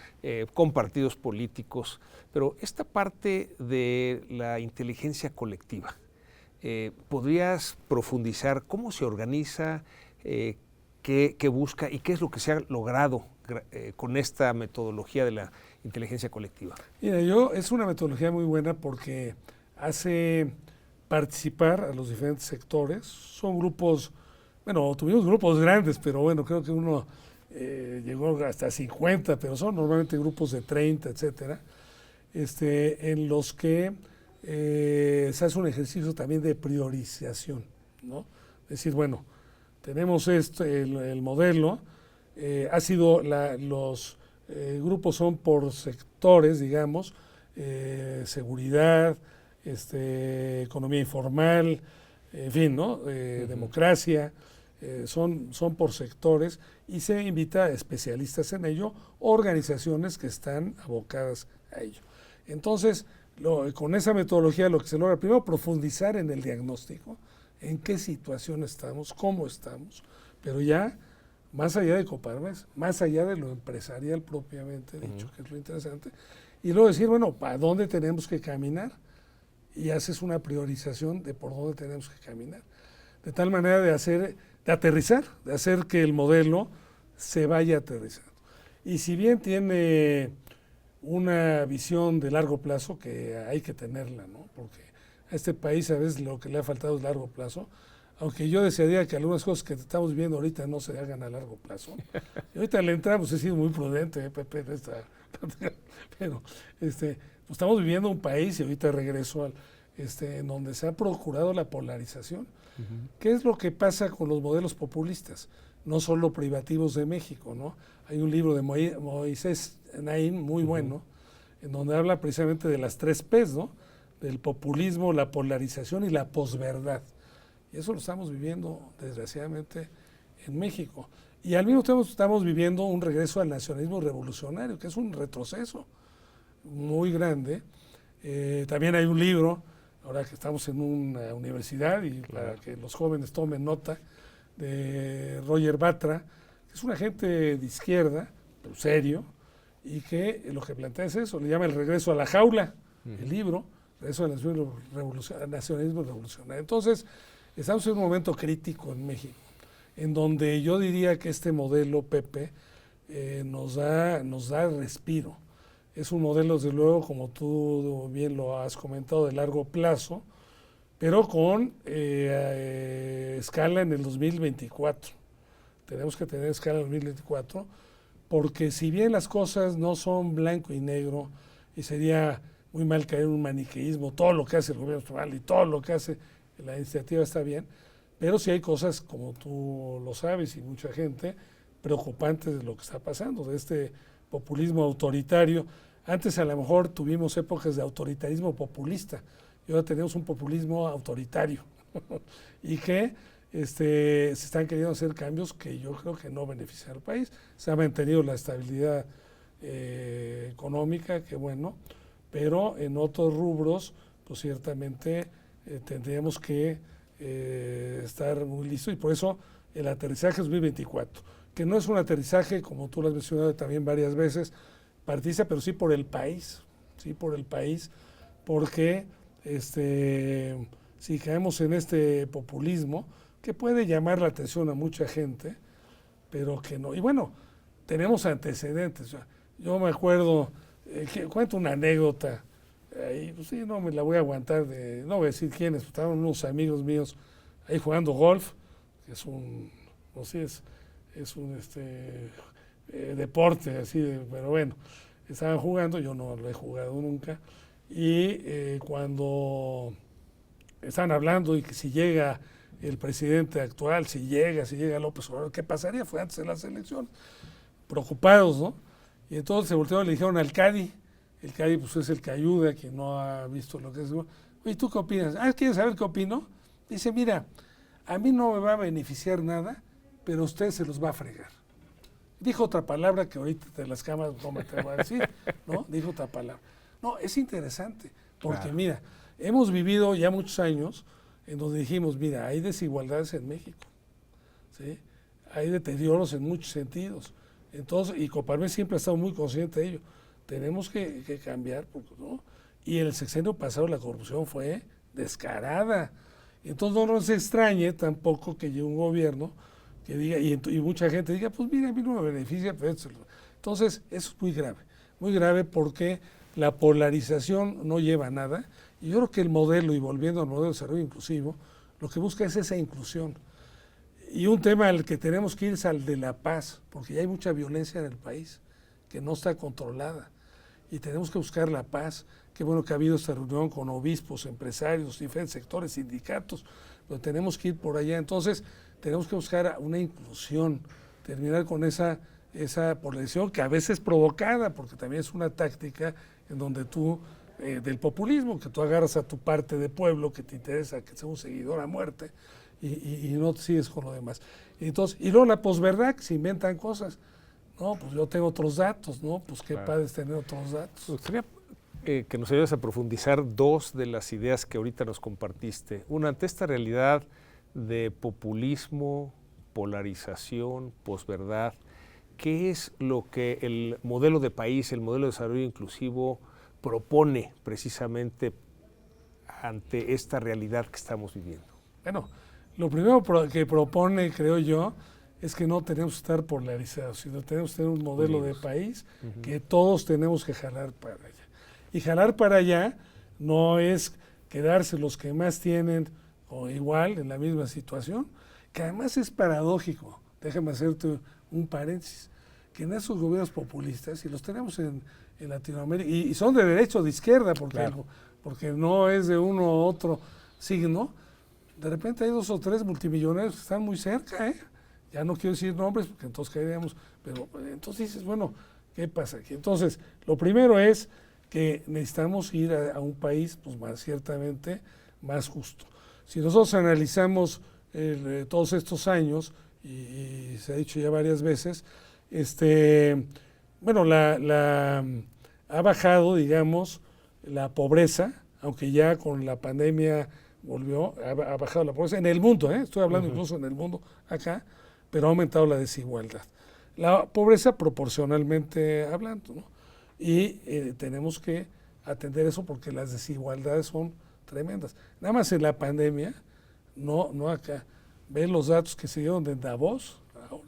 Speaker 1: con partidos políticos, pero esta parte de la inteligencia colectiva, ¿podrías profundizar cómo se organiza, qué busca y qué es lo que se ha logrado con esta metodología de la inteligencia colectiva?
Speaker 2: Mira, es una metodología muy buena porque hace participar a los diferentes sectores. Son grupos, bueno, tuvimos grupos grandes, pero bueno, creo que uno llegó hasta 50, pero son normalmente grupos de 30, etcétera, en los que se hace un ejercicio también de priorización, ¿no? Es decir, bueno, tenemos el modelo, los grupos son por sectores, digamos, seguridad, economía informal, en fin, ¿no? Democracia, son por sectores y se invita a especialistas en ello, organizaciones que están abocadas a ello. Entonces, con esa metodología lo que se logra, primero, profundizar en el diagnóstico, en qué situación estamos, cómo estamos, pero ya más allá de Coparmex, más allá de lo empresarial propiamente dicho, que es lo interesante, y luego decir, bueno, ¿para dónde tenemos que caminar? Y haces una priorización de por dónde tenemos que caminar. De tal manera de aterrizar, de hacer que el modelo se vaya aterrizando. Y si bien tiene una visión de largo plazo, que hay que tenerla, ¿no? Porque a este país a veces lo que le ha faltado es largo plazo, aunque yo desearía que algunas cosas que estamos viendo ahorita no se hagan a largo plazo. Y ahorita le entramos, he sido muy prudente, Pepe, pero pues estamos viviendo un país, y ahorita regreso en donde se ha procurado la polarización. ¿Qué es lo que pasa con los modelos populistas? No solo privativos de México, ¿no? Hay un libro de Moisés Naim muy bueno, en donde habla precisamente de las 3 P's, ¿no? Del populismo, la polarización y la posverdad. Y eso lo estamos viviendo, desgraciadamente, en México. Y al mismo tiempo estamos viviendo un regreso al nacionalismo revolucionario, que es un retroceso muy grande. También hay un libro, ahora que estamos en una universidad y para que los jóvenes tomen nota, de Roger Batra, que es un agente de izquierda, pero serio, y que lo que plantea es eso, le llama El regreso a la jaula, el libro, Regreso al nacionalismo revolucionario. Entonces, estamos en un momento crítico en México, en donde yo diría que este modelo, Pepe, nos da respiro. Es un modelo, desde luego, como tú bien lo has comentado, de largo plazo, pero con escala en el 2024. Tenemos que tener escala en el 2024, porque si bien las cosas no son blanco y negro, y sería muy mal caer en un maniqueísmo, todo lo que hace el gobierno federal y todo lo que hace la iniciativa está bien, pero sí hay cosas, como tú lo sabes y mucha gente, preocupantes de lo que está pasando, de este populismo autoritario. Antes a lo mejor tuvimos épocas de autoritarismo populista, y ahora tenemos un populismo autoritario y que se están queriendo hacer cambios que yo creo que no benefician al país. Se ha mantenido la estabilidad económica, que bueno, pero en otros rubros, pues ciertamente tendríamos que estar muy listos, y por eso el aterrizaje 2024, que no es un aterrizaje, como tú lo has mencionado también varias veces, partidista, pero sí por el país, porque si caemos en este populismo, que puede llamar la atención a mucha gente, pero que no. Y bueno, tenemos antecedentes. Yo me acuerdo, cuento una anécdota, ahí, pues sí, no me la voy a aguantar, no voy a decir quiénes, estaban unos amigos míos ahí jugando golf, que es un, no sé, es un deporte así, pero bueno, estaban jugando, yo no lo he jugado nunca, y cuando estaban hablando y que si llega el presidente actual, si llega López Obrador, ¿qué pasaría? Fue antes de las elecciones, preocupados, ¿no? Y entonces se voltearon y le dijeron al Cadi, el Cadi pues es el que ayuda, quien no ha visto lo que es. Oye, ¿tú qué opinas? ¿Quieres saber qué opino? Dice, mira, a mí no me va a beneficiar nada, pero a usted se los va a fregar. Dijo otra palabra que ahorita de las cámaras no me atrevo a decir, ¿no? Dijo otra palabra. No, es interesante, porque claro, mira, hemos vivido ya muchos años en donde dijimos, mira, hay desigualdades en México, ¿sí? Hay deterioros en muchos sentidos. Entonces, y Coparmex siempre ha estado muy consciente de ello. Tenemos que cambiar, ¿no? Y en el sexenio pasado la corrupción fue descarada. Entonces no nos extrañe tampoco que llegue un gobierno que diga, y mucha gente diga, pues mira, a mí no me beneficia, pero entonces eso es muy grave porque la polarización no lleva a nada. Y yo creo que el modelo, y volviendo al modelo de desarrollo inclusivo, lo que busca es esa inclusión. Y un tema al que tenemos que ir es al de la paz, porque ya hay mucha violencia en el país que no está controlada y tenemos que buscar la paz. Qué bueno que ha habido esta reunión con obispos, empresarios, diferentes sectores, sindicatos, pero tenemos que ir por allá. Entonces tenemos que buscar una inclusión, terminar con esa polarización que a veces es provocada, porque también es una táctica en donde tú, del populismo, que tú agarras a tu parte de pueblo que te interesa que sea un seguidor a muerte y no te sigues con lo demás. Entonces, y luego la posverdad, que se inventan cosas. No, pues yo tengo otros datos, ¿no? Pues qué padre es tener otros datos.
Speaker 1: Me gustaría que nos ayudes a profundizar dos de las ideas que ahorita nos compartiste. Una, ante esta realidad de populismo, polarización, posverdad, ¿qué es lo que el modelo de país, el modelo de desarrollo inclusivo propone precisamente ante esta realidad que estamos viviendo?
Speaker 2: Bueno, lo primero que propone, creo yo, es que no tenemos que estar polarizados, sino tenemos que tener un modelo de país que todos tenemos que jalar para allá. Y jalar para allá no es quedarse los que más tienen o igual en la misma situación, que además es paradójico. Déjame hacerte un paréntesis, que en esos gobiernos populistas, y los tenemos en Latinoamérica, y son de derecha o de izquierda, porque no es de uno u otro signo, de repente hay 2 o 3 multimillonarios que están muy cerca, Ya no quiero decir nombres porque entonces caeríamos, pero entonces dices, bueno, ¿qué pasa aquí? Entonces, lo primero es que necesitamos ir a un país, pues ciertamente más justo. Si nosotros analizamos todos estos años, y se ha dicho ya varias veces, bueno, ha bajado, digamos, la pobreza, aunque ya con la pandemia ha bajado la pobreza en el mundo, estoy hablando incluso en el mundo acá, pero ha aumentado la desigualdad. La pobreza proporcionalmente hablando, ¿no? Y tenemos que atender eso porque las desigualdades son tremendas. Nada más en la pandemia, no acá. Ven los datos que se dieron de Davos, ahora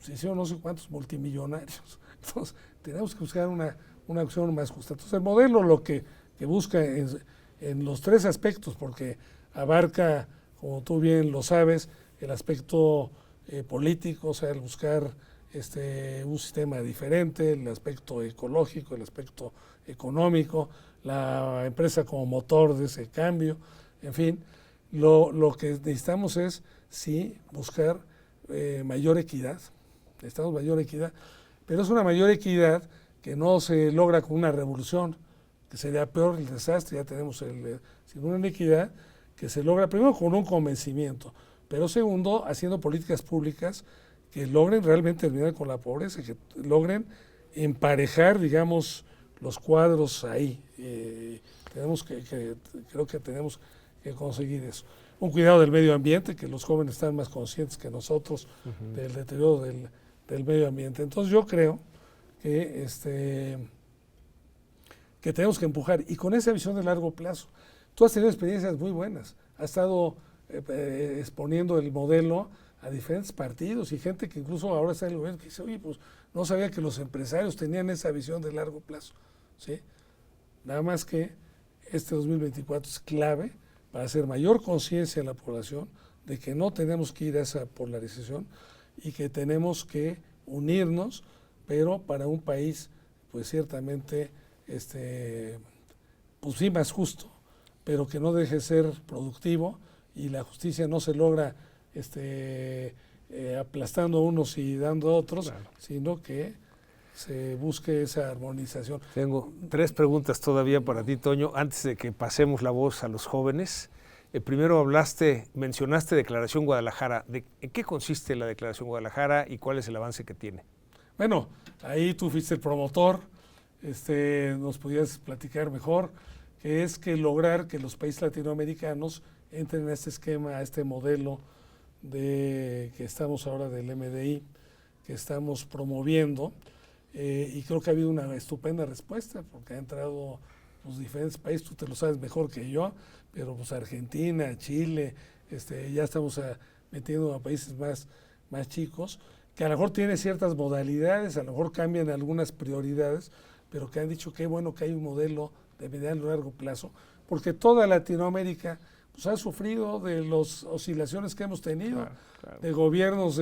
Speaker 2: se hicieron no sé cuántos multimillonarios. Entonces, tenemos que buscar una acción más justa. Entonces, el modelo lo que busca en los 3 aspectos, porque abarca, como tú bien lo sabes, el aspecto político, o sea, el buscar un sistema diferente, el aspecto ecológico, el aspecto económico, la empresa como motor de ese cambio, en fin, lo que necesitamos es, sí, buscar mayor equidad, necesitamos mayor equidad, pero es una mayor equidad que no se logra con una revolución, que sería peor el desastre, ya tenemos sino una equidad que se logra primero con un convencimiento, pero segundo, haciendo políticas públicas que logren realmente terminar con la pobreza, que logren emparejar, digamos, los cuadros ahí. Creo que tenemos que conseguir eso. Un cuidado del medio ambiente, que los jóvenes están más conscientes que nosotros del deterioro del medio ambiente. Entonces yo creo que, que tenemos que empujar, y con esa visión de largo plazo. Tú has tenido experiencias muy buenas, has estado exponiendo el modelo a diferentes partidos y gente que incluso ahora está en el gobierno que dice, oye, pues no sabía que los empresarios tenían esa visión de largo plazo, ¿sí? Nada más que este 2024 es clave para hacer mayor conciencia en la población de que no tenemos que ir a esa polarización y que tenemos que unirnos, pero para un país, pues ciertamente, pues sí, más justo, pero que no deje de ser productivo, y la justicia no se logra aplastando a unos y dando a otros, claro, sino que se busque esa armonización.
Speaker 1: Tengo 3 preguntas todavía para ti, Toño, antes de que pasemos la voz a los jóvenes. Primero mencionaste Declaración Guadalajara. ¿En qué consiste la Declaración Guadalajara y cuál es el avance que tiene?
Speaker 2: Bueno, ahí tú fuiste el promotor, nos podías platicar mejor, que es que lograr que los países latinoamericanos entren a este esquema, a este modelo que estamos ahora del MDI, que estamos promoviendo, y creo que ha habido una estupenda respuesta, porque ha entrado los diferentes países, tú te lo sabes mejor que yo, pero pues Argentina, Chile, ya estamos metiendo a países más chicos, que a lo mejor tienen ciertas modalidades, a lo mejor cambian algunas prioridades, pero que han dicho que bueno que hay un modelo de mediano y largo plazo, porque toda Latinoamérica pues ha sufrido de las oscilaciones que hemos tenido,
Speaker 1: Claro.
Speaker 2: de gobiernos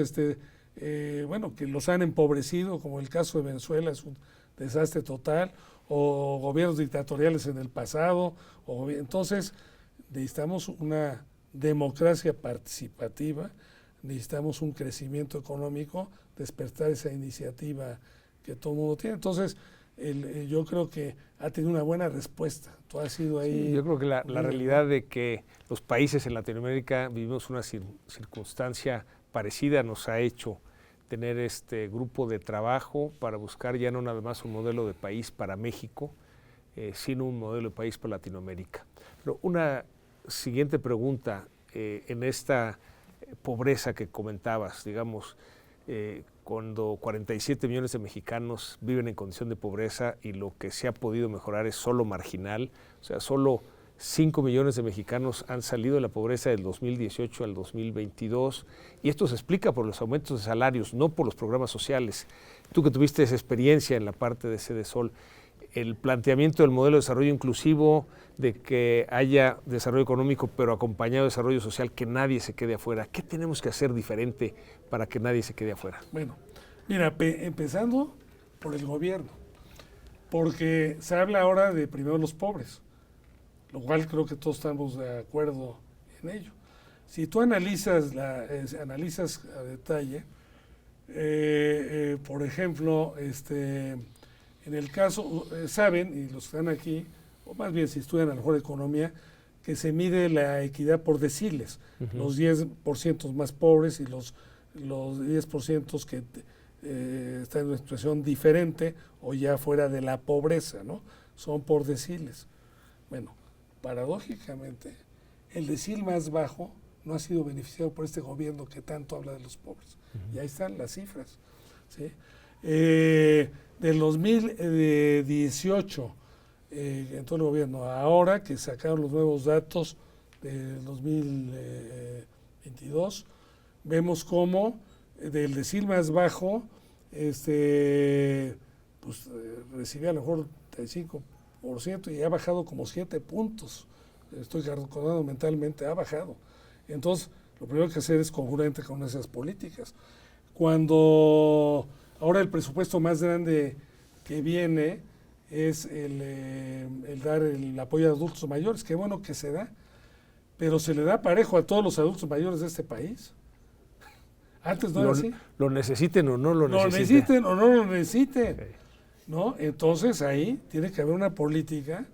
Speaker 2: bueno, que los han empobrecido, como el caso de Venezuela, es un desastre total, o gobiernos dictatoriales en el pasado. Entonces, necesitamos una democracia participativa, necesitamos un crecimiento económico, despertar esa iniciativa que todo el mundo tiene. Entonces, yo creo que ha tenido una buena respuesta. Tú has sido ahí.
Speaker 1: Sí, yo creo que la realidad de que los países en Latinoamérica vivimos una circunstancia parecida nos ha hecho tener este grupo de trabajo para buscar ya no nada más un modelo de país para México, sino un modelo de país para Latinoamérica. Pero una siguiente pregunta, en esta pobreza que comentabas, digamos, cuando 47 millones de mexicanos viven en condición de pobreza y lo que se ha podido mejorar es solo marginal, o sea, solo 5 millones de mexicanos han salido de la pobreza del 2018 al 2022, y esto se explica por los aumentos de salarios, no por los programas sociales. Tú que tuviste esa experiencia en la parte de Sedesol, el planteamiento del modelo de desarrollo inclusivo, de que haya desarrollo económico pero acompañado de desarrollo social, que nadie se quede afuera. ¿Qué tenemos que hacer diferente para que nadie se quede afuera?
Speaker 2: Bueno, mira, empezando por el gobierno, porque se habla ahora de primero los pobres, lo cual creo que todos estamos de acuerdo en ello. Si tú analizas a detalle, por ejemplo, en el caso, saben, y los que están aquí, o más bien si estudian a lo mejor economía, que se mide la equidad por deciles, los 10% más pobres y los 10% que están en una situación diferente o ya fuera de la pobreza, ¿no? Son por deciles. Bueno, paradójicamente, el decil más bajo no ha sido beneficiado por este gobierno que tanto habla de los pobres. Y ahí están las cifras, ¿sí? Del 2018, en todo el gobierno, ahora que sacaron los nuevos datos del 2022, vemos cómo del decil más bajo recibía a lo mejor 35% y ha bajado como 7 puntos. Estoy recordando mentalmente, ha bajado. Entonces, lo primero que hacer es congruente con esas políticas. Cuando ahora el presupuesto más grande que viene es el dar el apoyo a adultos mayores, qué bueno que se da, pero se le da parejo a todos los adultos mayores de este país. Antes no era así.
Speaker 1: ¿Lo necesiten o no lo necesiten?
Speaker 2: Lo necesiten o no lo necesiten.
Speaker 1: Okay.
Speaker 2: ¿No? Entonces ahí tiene que haber una política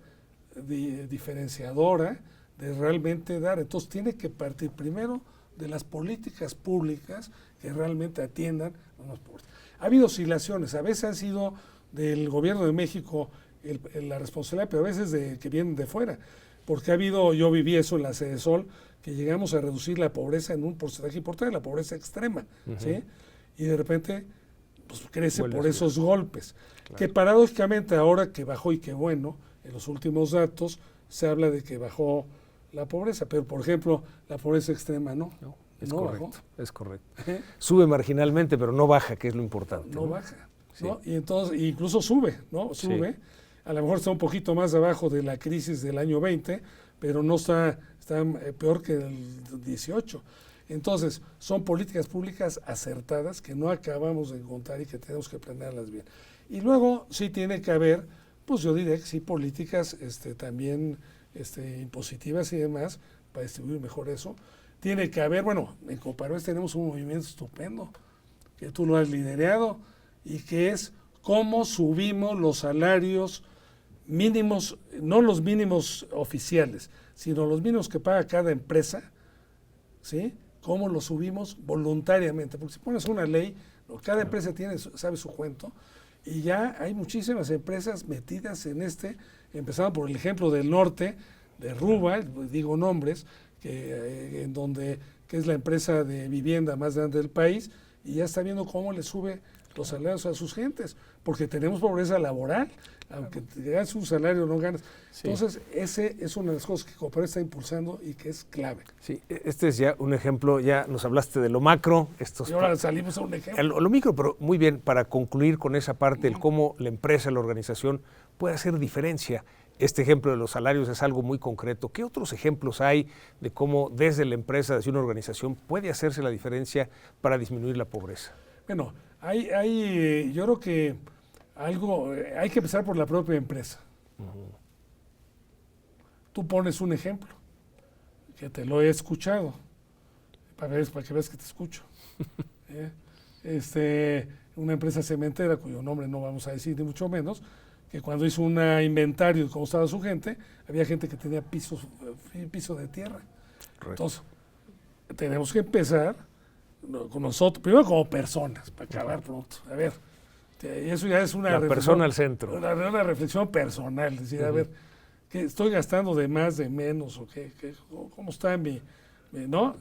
Speaker 2: diferenciadora de realmente dar. Entonces tiene que partir primero de las políticas públicas que realmente atiendan a los pobres. Ha habido oscilaciones, a veces han sido del gobierno de México la responsabilidad, pero a veces que vienen de fuera, porque ha habido, yo viví eso en la Sedesol, que llegamos a reducir la pobreza en un porcentaje importante, la pobreza extrema, ¿sí? Y de repente pues crece por esos golpes, claro. Que paradójicamente ahora que bajó, y qué bueno, en los últimos datos se habla de que bajó la pobreza, pero por ejemplo la pobreza extrema no.
Speaker 1: Es
Speaker 2: no
Speaker 1: correcto,
Speaker 2: bajó.
Speaker 1: Es correcto. Sube marginalmente, pero no baja, que es lo importante.
Speaker 2: No baja, sí. ¿No? Y entonces, incluso sube, ¿no? Sube. Sí. A lo mejor está un poquito más abajo de la crisis del año 20, pero no está peor que el 18. Entonces, son políticas públicas acertadas que no acabamos de encontrar y que tenemos que planearlas bien. Y luego sí tiene que haber, pues yo diría que sí, políticas también impositivas y demás para distribuir mejor eso. Tiene que haber, bueno, en Coparmex tenemos un movimiento estupendo que tú lo has liderado y que es cómo subimos los salarios mínimos, no los mínimos oficiales, sino los mínimos que paga cada empresa, ¿sí? Cómo los subimos voluntariamente, porque si pones una ley, cada empresa sabe su cuento, y ya hay muchísimas empresas metidas en empezando por el ejemplo del norte, de Ruba, digo nombres, que es la empresa de vivienda más grande del país, y ya está viendo cómo le sube los salarios a sus gentes, porque tenemos pobreza laboral, aunque te ganas un salario no ganas. Sí. Entonces, ese es una de las cosas que Coparmex está impulsando y que es clave.
Speaker 1: Sí, este es ya un ejemplo, ya nos hablaste de lo macro.
Speaker 2: Y ahora salimos a un ejemplo.
Speaker 1: Lo micro, pero muy bien, para concluir con esa parte, el cómo la empresa, la organización puede hacer diferencia este ejemplo de los salarios es algo muy concreto. ¿Qué otros ejemplos hay de cómo desde la empresa, desde una organización, puede hacerse la diferencia para disminuir la pobreza?
Speaker 2: Bueno, yo creo que hay que empezar por la propia empresa. Tú pones un ejemplo, que te lo he escuchado, para que veas que te escucho. Una empresa cementera, cuyo nombre no vamos a decir ni mucho menos, que cuando hizo un inventario de cómo estaba su gente, había gente que tenía piso de tierra.
Speaker 1: Correcto.
Speaker 2: Entonces, tenemos que empezar con nosotros, primero como personas, para acabar pronto. A ver, eso ya es una
Speaker 1: la persona al centro.
Speaker 2: Una reflexión personal, es decir, a ver, ¿qué estoy gastando de más, de menos, o cómo está ¿no?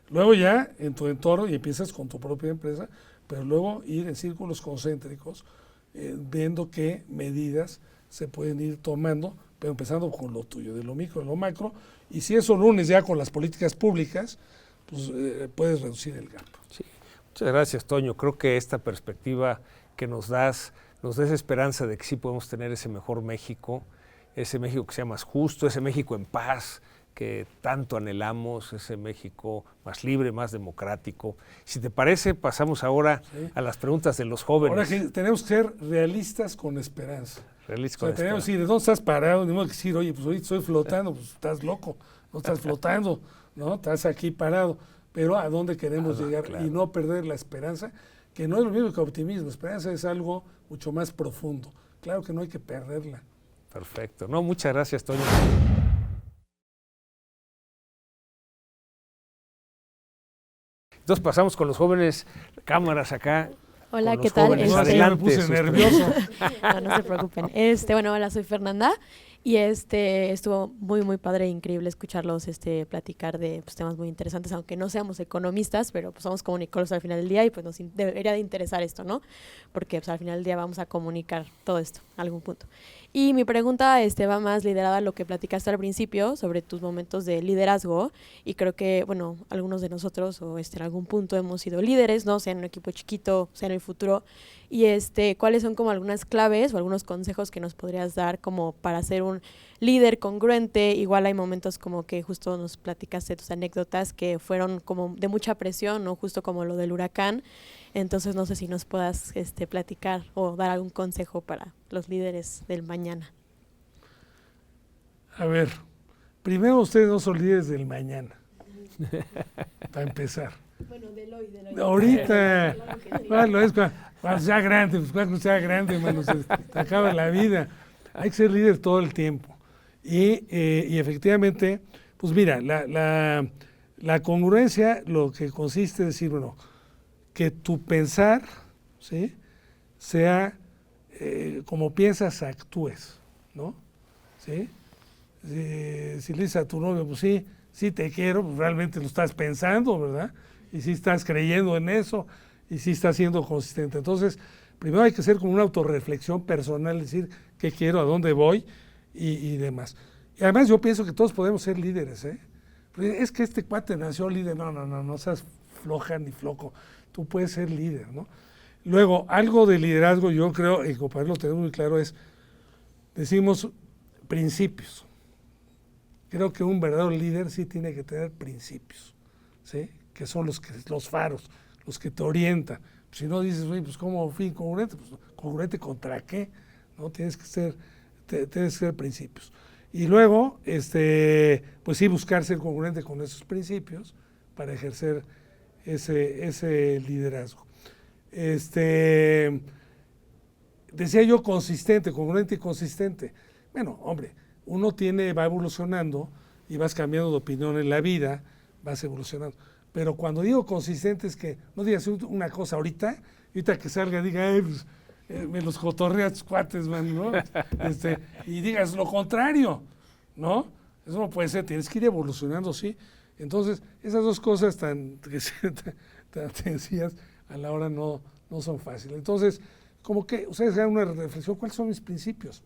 Speaker 2: Luego ya en tu entorno y empiezas con tu propia empresa, pero luego ir en círculos concéntricos, viendo qué medidas se pueden ir tomando, pero empezando con lo tuyo, de lo micro, de lo macro, y si eso lunes ya con las políticas públicas, pues puedes reducir el gap.
Speaker 1: Sí. Muchas gracias, Toño. Creo que esta perspectiva que nos da esa esperanza de que sí podemos tener ese mejor México, ese México que sea más justo, ese México en paz que tanto anhelamos, ese México más libre, más democrático. Si te parece, pasamos ahora a las preguntas de los jóvenes.
Speaker 2: Ahora que tenemos que ser realistas con esperanza.
Speaker 1: Realistas con esperanza.
Speaker 2: Tenemos que decir, ¿de dónde estás parado? Ni modo que decir, oye, pues ahorita estoy flotando, pues estás loco, no estás flotando, ¿no? Estás aquí parado. Pero ¿a dónde queremos llegar? Claro. Y no perder la esperanza, que no es lo mismo que optimismo. Esperanza es algo mucho más profundo. Claro que no hay que perderla.
Speaker 1: Perfecto. No, muchas gracias, Toño. Entonces pasamos con los jóvenes, cámaras acá.
Speaker 3: Hola, ¿qué tal?
Speaker 2: Me puse nervioso.
Speaker 3: No se preocupen. Bueno, hola, soy Fernanda y estuvo muy padre e increíble escucharlos platicar de temas muy interesantes, aunque no seamos economistas, pero pues somos comunicólogos al final del día y pues nos debería de interesar esto, ¿no? Porque pues al final del día vamos a comunicar todo esto a algún punto. Y mi pregunta va más liderada a lo que platicaste al principio sobre tus momentos de liderazgo, y creo que, bueno, algunos de nosotros o en algún punto hemos sido líderes, ¿no? Sea en un equipo chiquito, sea en el futuro, y ¿cuáles son como algunas claves o algunos consejos que nos podrías dar como para ser un líder congruente? Igual hay momentos como que justo nos platicaste tus anécdotas que fueron como de mucha presión, ¿no? Justo como lo del huracán. Entonces no sé si nos puedas platicar o dar algún consejo para los líderes del mañana.
Speaker 2: A ver, primero ustedes no son líderes del mañana, para empezar.
Speaker 3: Bueno, del hoy.
Speaker 2: Ahorita, bueno, es cuando sea grande, pues cuando sea grande, hermano, se te acaba la vida. Hay que ser líder todo el tiempo. Y efectivamente, pues mira, la congruencia lo que consiste en decir, bueno, que tu pensar, ¿sí?, sea como piensas, actúes, ¿no? ¿Sí? Si le dices a tu novio, pues sí te quiero, pues realmente lo estás pensando, ¿verdad? Y si estás creyendo en eso, y si estás siendo consistente. Entonces, primero hay que hacer como una autorreflexión personal, decir qué quiero, a dónde voy y demás. Y además yo pienso que todos podemos ser líderes, ¿eh? Es que este cuate nació líder. No seas floja ni flojo. Tú puedes ser líder, ¿no? Luego, algo de liderazgo, yo creo, y como para lo tenemos muy claro, decimos principios. Creo que un verdadero líder sí tiene que tener principios, ¿sí?, que son los faros, los que te orientan. Si no dices, oye, pues ¿cómo fui congruente? Pues congruente ¿contra qué? ¿No? Tienes que ser principios. Y luego, pues sí, buscar ser congruente con esos principios para ejercer ese liderazgo. Decía yo consistente, congruente y consistente. Bueno, hombre, uno va evolucionando y vas cambiando de opinión en la vida, vas evolucionando. Pero cuando digo consistente es que no digas una cosa ahorita que salga diga, pues, me los cotorrea tus cuates, man, ¿no? Y digas lo contrario, ¿no? Eso no puede ser, tienes que ir evolucionando, sí. Entonces, esas dos cosas tan sencillas a la hora no son fáciles. Entonces, como que ustedes hagan una reflexión, ¿cuáles son mis principios?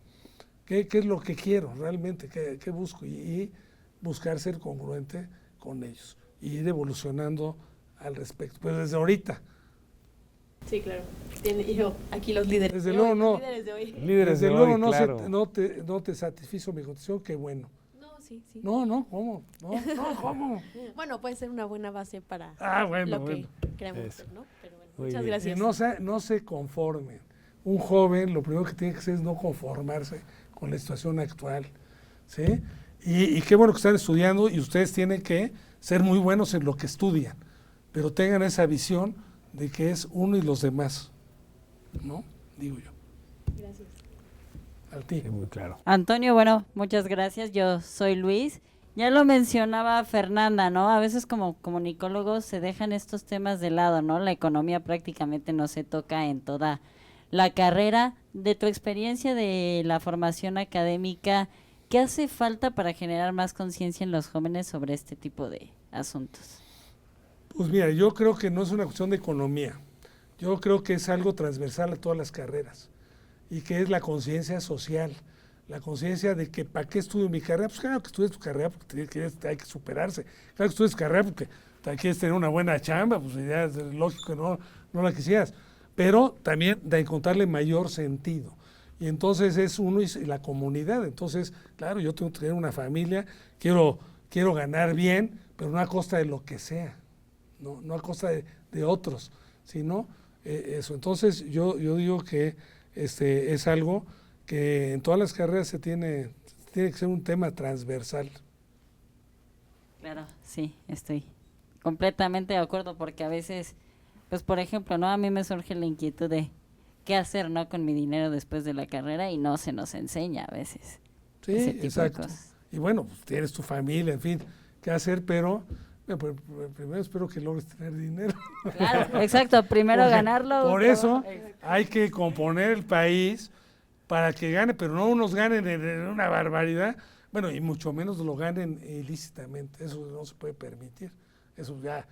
Speaker 2: ¿Qué es lo que quiero realmente? ¿Qué busco? Y buscar ser congruente con ellos y ir evolucionando al respecto. Pero desde ahorita,
Speaker 3: Sí, claro. Y yo, aquí los líderes.
Speaker 2: Desde luego no.
Speaker 3: Los líderes de hoy.
Speaker 1: Líderes
Speaker 2: Desde
Speaker 1: de
Speaker 2: luego
Speaker 1: hoy, claro.
Speaker 2: no te satisfizo mi contestación, qué bueno.
Speaker 3: No, sí.
Speaker 2: No, ¿cómo? ¿Cómo?
Speaker 3: Bueno, puede ser una buena base para
Speaker 2: Bueno,
Speaker 3: lo que queremos
Speaker 1: Eso.
Speaker 3: hacer, ¿no? Pero bueno,
Speaker 1: Muy
Speaker 3: muchas
Speaker 1: bien.
Speaker 3: gracias.
Speaker 2: Y no se conformen. Un joven lo primero que tiene que hacer es no conformarse con la situación actual, ¿sí? Y qué bueno que están estudiando y ustedes tienen que ser muy buenos en lo que estudian, pero tengan esa visión de que es uno y los demás, ¿no? Digo yo.
Speaker 3: Gracias.
Speaker 2: A ti.
Speaker 1: Sí, muy claro.
Speaker 4: Antonio, bueno, muchas gracias. Yo soy Luis. Ya lo mencionaba Fernanda, ¿no? A veces como comunicólogos se dejan estos temas de lado, ¿no? La economía prácticamente no se toca en toda la carrera. De tu experiencia de la formación académica, ¿qué hace falta para generar más conciencia en los jóvenes sobre este tipo de asuntos?
Speaker 2: Pues mira, yo creo que no es una cuestión de economía. Yo creo que es algo transversal a todas las carreras y que es la conciencia social, la conciencia de que ¿para qué estudio mi carrera? Pues claro que estudias tu carrera porque hay que superarse. Claro que estudias tu carrera porque quieres tener una buena chamba, pues ya es lógico que no la quisieras. Pero también de encontrarle mayor sentido. Y entonces es uno y la comunidad. Entonces, claro, yo tengo que tener una familia, quiero ganar bien, pero no a costa de lo que sea, no a costa de otros, sino eso. Entonces, yo digo que es algo que en todas las carreras tiene que ser un tema transversal.
Speaker 4: Claro, sí, estoy completamente de acuerdo porque a veces, pues por ejemplo, ¿no? A mí me surge la inquietud de qué hacer, ¿no? Con mi dinero después de la carrera y no se nos enseña a veces.
Speaker 2: Sí,
Speaker 4: ese tipo de
Speaker 2: exacto.
Speaker 4: cosas.
Speaker 2: Y bueno, pues tienes tu familia, en fin, qué hacer, pero primero espero que logres tener dinero.
Speaker 4: Claro, exacto, primero
Speaker 2: Porque
Speaker 4: ganarlo.
Speaker 2: Por
Speaker 4: un
Speaker 2: eso
Speaker 4: trabajo.
Speaker 2: hay que componer el país para que gane, pero no unos ganen en una barbaridad, bueno, y mucho menos lo ganen ilícitamente, eso no se puede permitir. Eso ya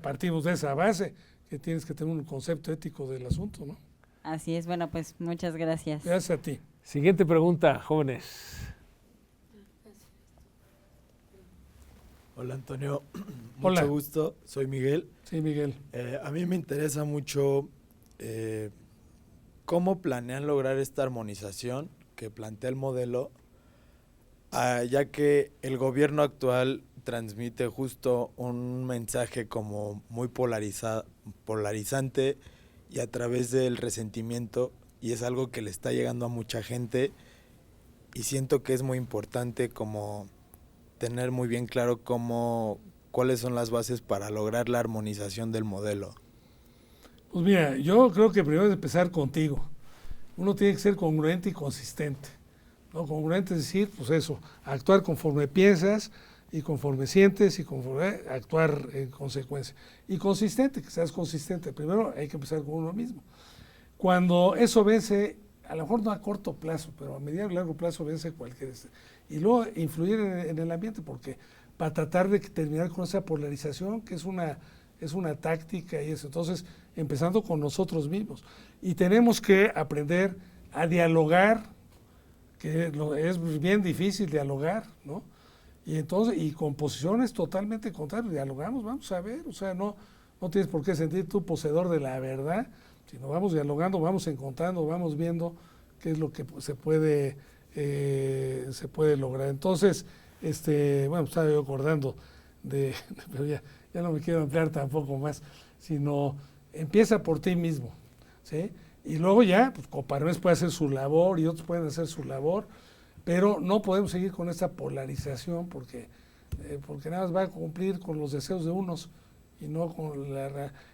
Speaker 2: partimos de esa base, que tienes que tener un concepto ético del asunto, ¿no?
Speaker 4: Así es, bueno, pues muchas gracias.
Speaker 2: Gracias a ti.
Speaker 1: Siguiente pregunta, jóvenes.
Speaker 5: Hola Antonio,
Speaker 2: Hola.
Speaker 5: mucho gusto, soy Miguel.
Speaker 2: Sí, Miguel.
Speaker 5: A mí me interesa mucho cómo planean lograr esta armonización que plantea el modelo, ya que el gobierno actual transmite justo un mensaje como muy polarizante y a través del resentimiento, y es algo que le está llegando a mucha gente, y siento que es muy importante como tener muy bien claro cuáles son las bases para lograr la armonización del modelo.
Speaker 2: Pues mira, yo creo que primero es empezar contigo. Uno tiene que ser congruente y consistente, ¿no? Congruente es decir, pues eso, actuar conforme piensas y conforme sientes y conforme actuar en consecuencia. Y consistente, que seas consistente. Primero hay que empezar con uno mismo. Cuando eso vence, a lo mejor no a corto plazo, pero a mediano y largo plazo vence cualquier... Y luego influir en el ambiente, porque para tratar de terminar con esa polarización, que es una táctica y eso. Entonces, empezando con nosotros mismos. Y tenemos que aprender a dialogar, que es bien difícil dialogar, ¿no? Y entonces, y con posiciones totalmente contrarias, dialogamos, vamos a ver, o sea, no tienes por qué sentir tú poseedor de la verdad, sino vamos dialogando, vamos encontrando, vamos viendo qué es lo que se puede lograr. Entonces, bueno, estaba yo acordando pero ya no me quiero ampliar tampoco más, sino empieza por ti mismo, ¿sí? Y luego ya, pues Coparmex puede hacer su labor y otros pueden hacer su labor, pero no podemos seguir con esta polarización porque nada más va a cumplir con los deseos de unos y no con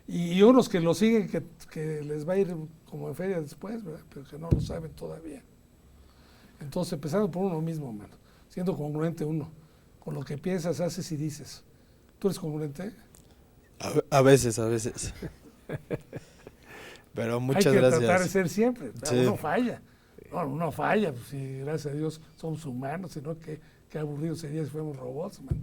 Speaker 2: y unos que lo siguen que les va a ir como en feria después, ¿verdad? Pero que no lo saben todavía. Entonces, empezando por uno mismo, mano, siendo congruente uno con lo que piensas, haces y dices. ¿Tú eres congruente?
Speaker 5: A veces. Pero muchas gracias.
Speaker 2: Hay que tratar de ser siempre.
Speaker 5: Sí.
Speaker 2: Uno falla. No, uno falla. Pues, y gracias a Dios somos humanos, sino qué aburrido sería si fuéramos robots, man.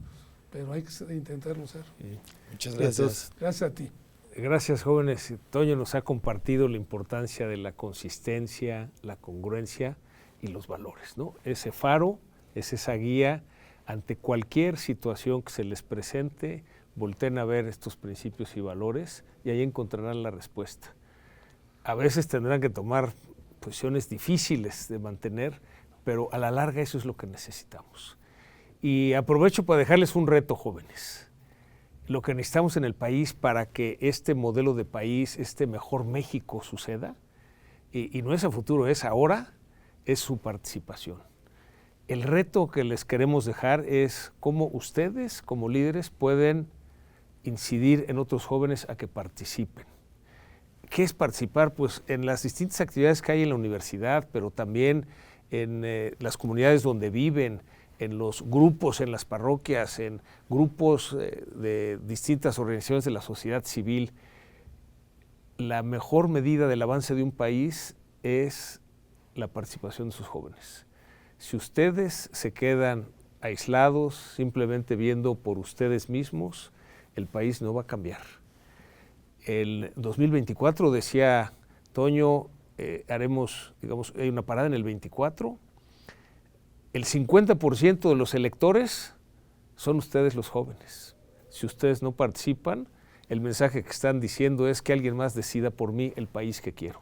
Speaker 2: Pero hay que intentarlo ser.
Speaker 1: Sí.
Speaker 5: Muchas gracias.
Speaker 2: Gracias a ti.
Speaker 1: Gracias, jóvenes. Toño nos ha compartido la importancia de la consistencia, la congruencia y los valores, ¿no? Ese faro, es esa guía ante cualquier situación que se les presente, volteen a ver estos principios y valores y ahí encontrarán la respuesta. a veces tendrán que tomar posiciones difíciles de mantener, pero a la larga eso es lo que necesitamos. Y aprovecho para dejarles un reto, jóvenes. Lo que necesitamos en el país para que este modelo de país, este mejor México suceda, y no es a futuro, es ahora, es su participación. El reto que les queremos dejar es cómo ustedes, como líderes, pueden incidir en otros jóvenes a que participen. ¿Qué es participar? Pues en las distintas actividades que hay en la universidad, pero también en las comunidades donde viven, en los grupos, en las parroquias, en grupos de distintas organizaciones de la sociedad civil. La mejor medida del avance de un país es la participación de sus jóvenes. Si ustedes se quedan aislados, simplemente viendo por ustedes mismos, el país no va a cambiar. El 2024, decía Toño, haremos, digamos, hay una parada en el 24. El 50% de los electores son ustedes los jóvenes. Si ustedes no participan, el mensaje que están diciendo es que alguien más decida por mí el país que quiero.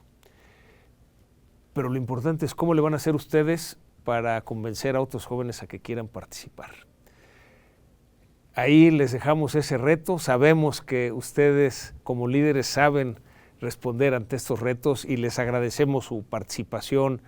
Speaker 1: Pero lo importante es cómo le van a hacer ustedes para convencer a otros jóvenes a que quieran participar. Ahí les dejamos ese reto. Sabemos que ustedes como líderes saben responder ante estos retos y les agradecemos su participación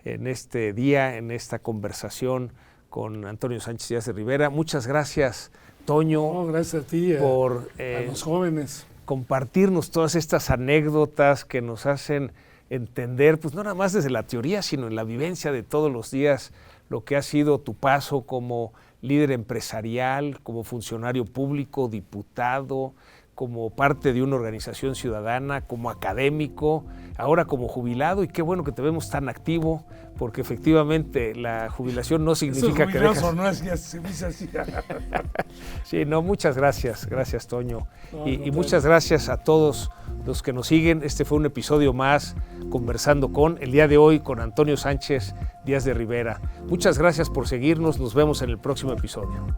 Speaker 1: en este día, en esta conversación con Antonio Sánchez Díaz de Rivera. Muchas gracias, Toño.
Speaker 2: No, gracias a ti,
Speaker 1: por
Speaker 2: a los jóvenes.
Speaker 1: Compartirnos todas estas anécdotas que nos hacen entender, pues no nada más desde la teoría, sino en la vivencia de todos los días, lo que ha sido tu paso como líder empresarial, como funcionario público, diputado, como parte de una organización ciudadana, como académico, ahora como jubilado, y qué bueno que te vemos tan activo, porque efectivamente la jubilación no significa que dejas...
Speaker 2: No es que se dice así.
Speaker 1: Sí, no, muchas gracias, gracias Toño, y
Speaker 2: No,
Speaker 1: muchas gracias a todos los que nos siguen. Este fue un episodio más Conversando con, el día de hoy con Antonio Sánchez Díaz de Rivera. Muchas gracias por seguirnos, nos vemos en el próximo episodio.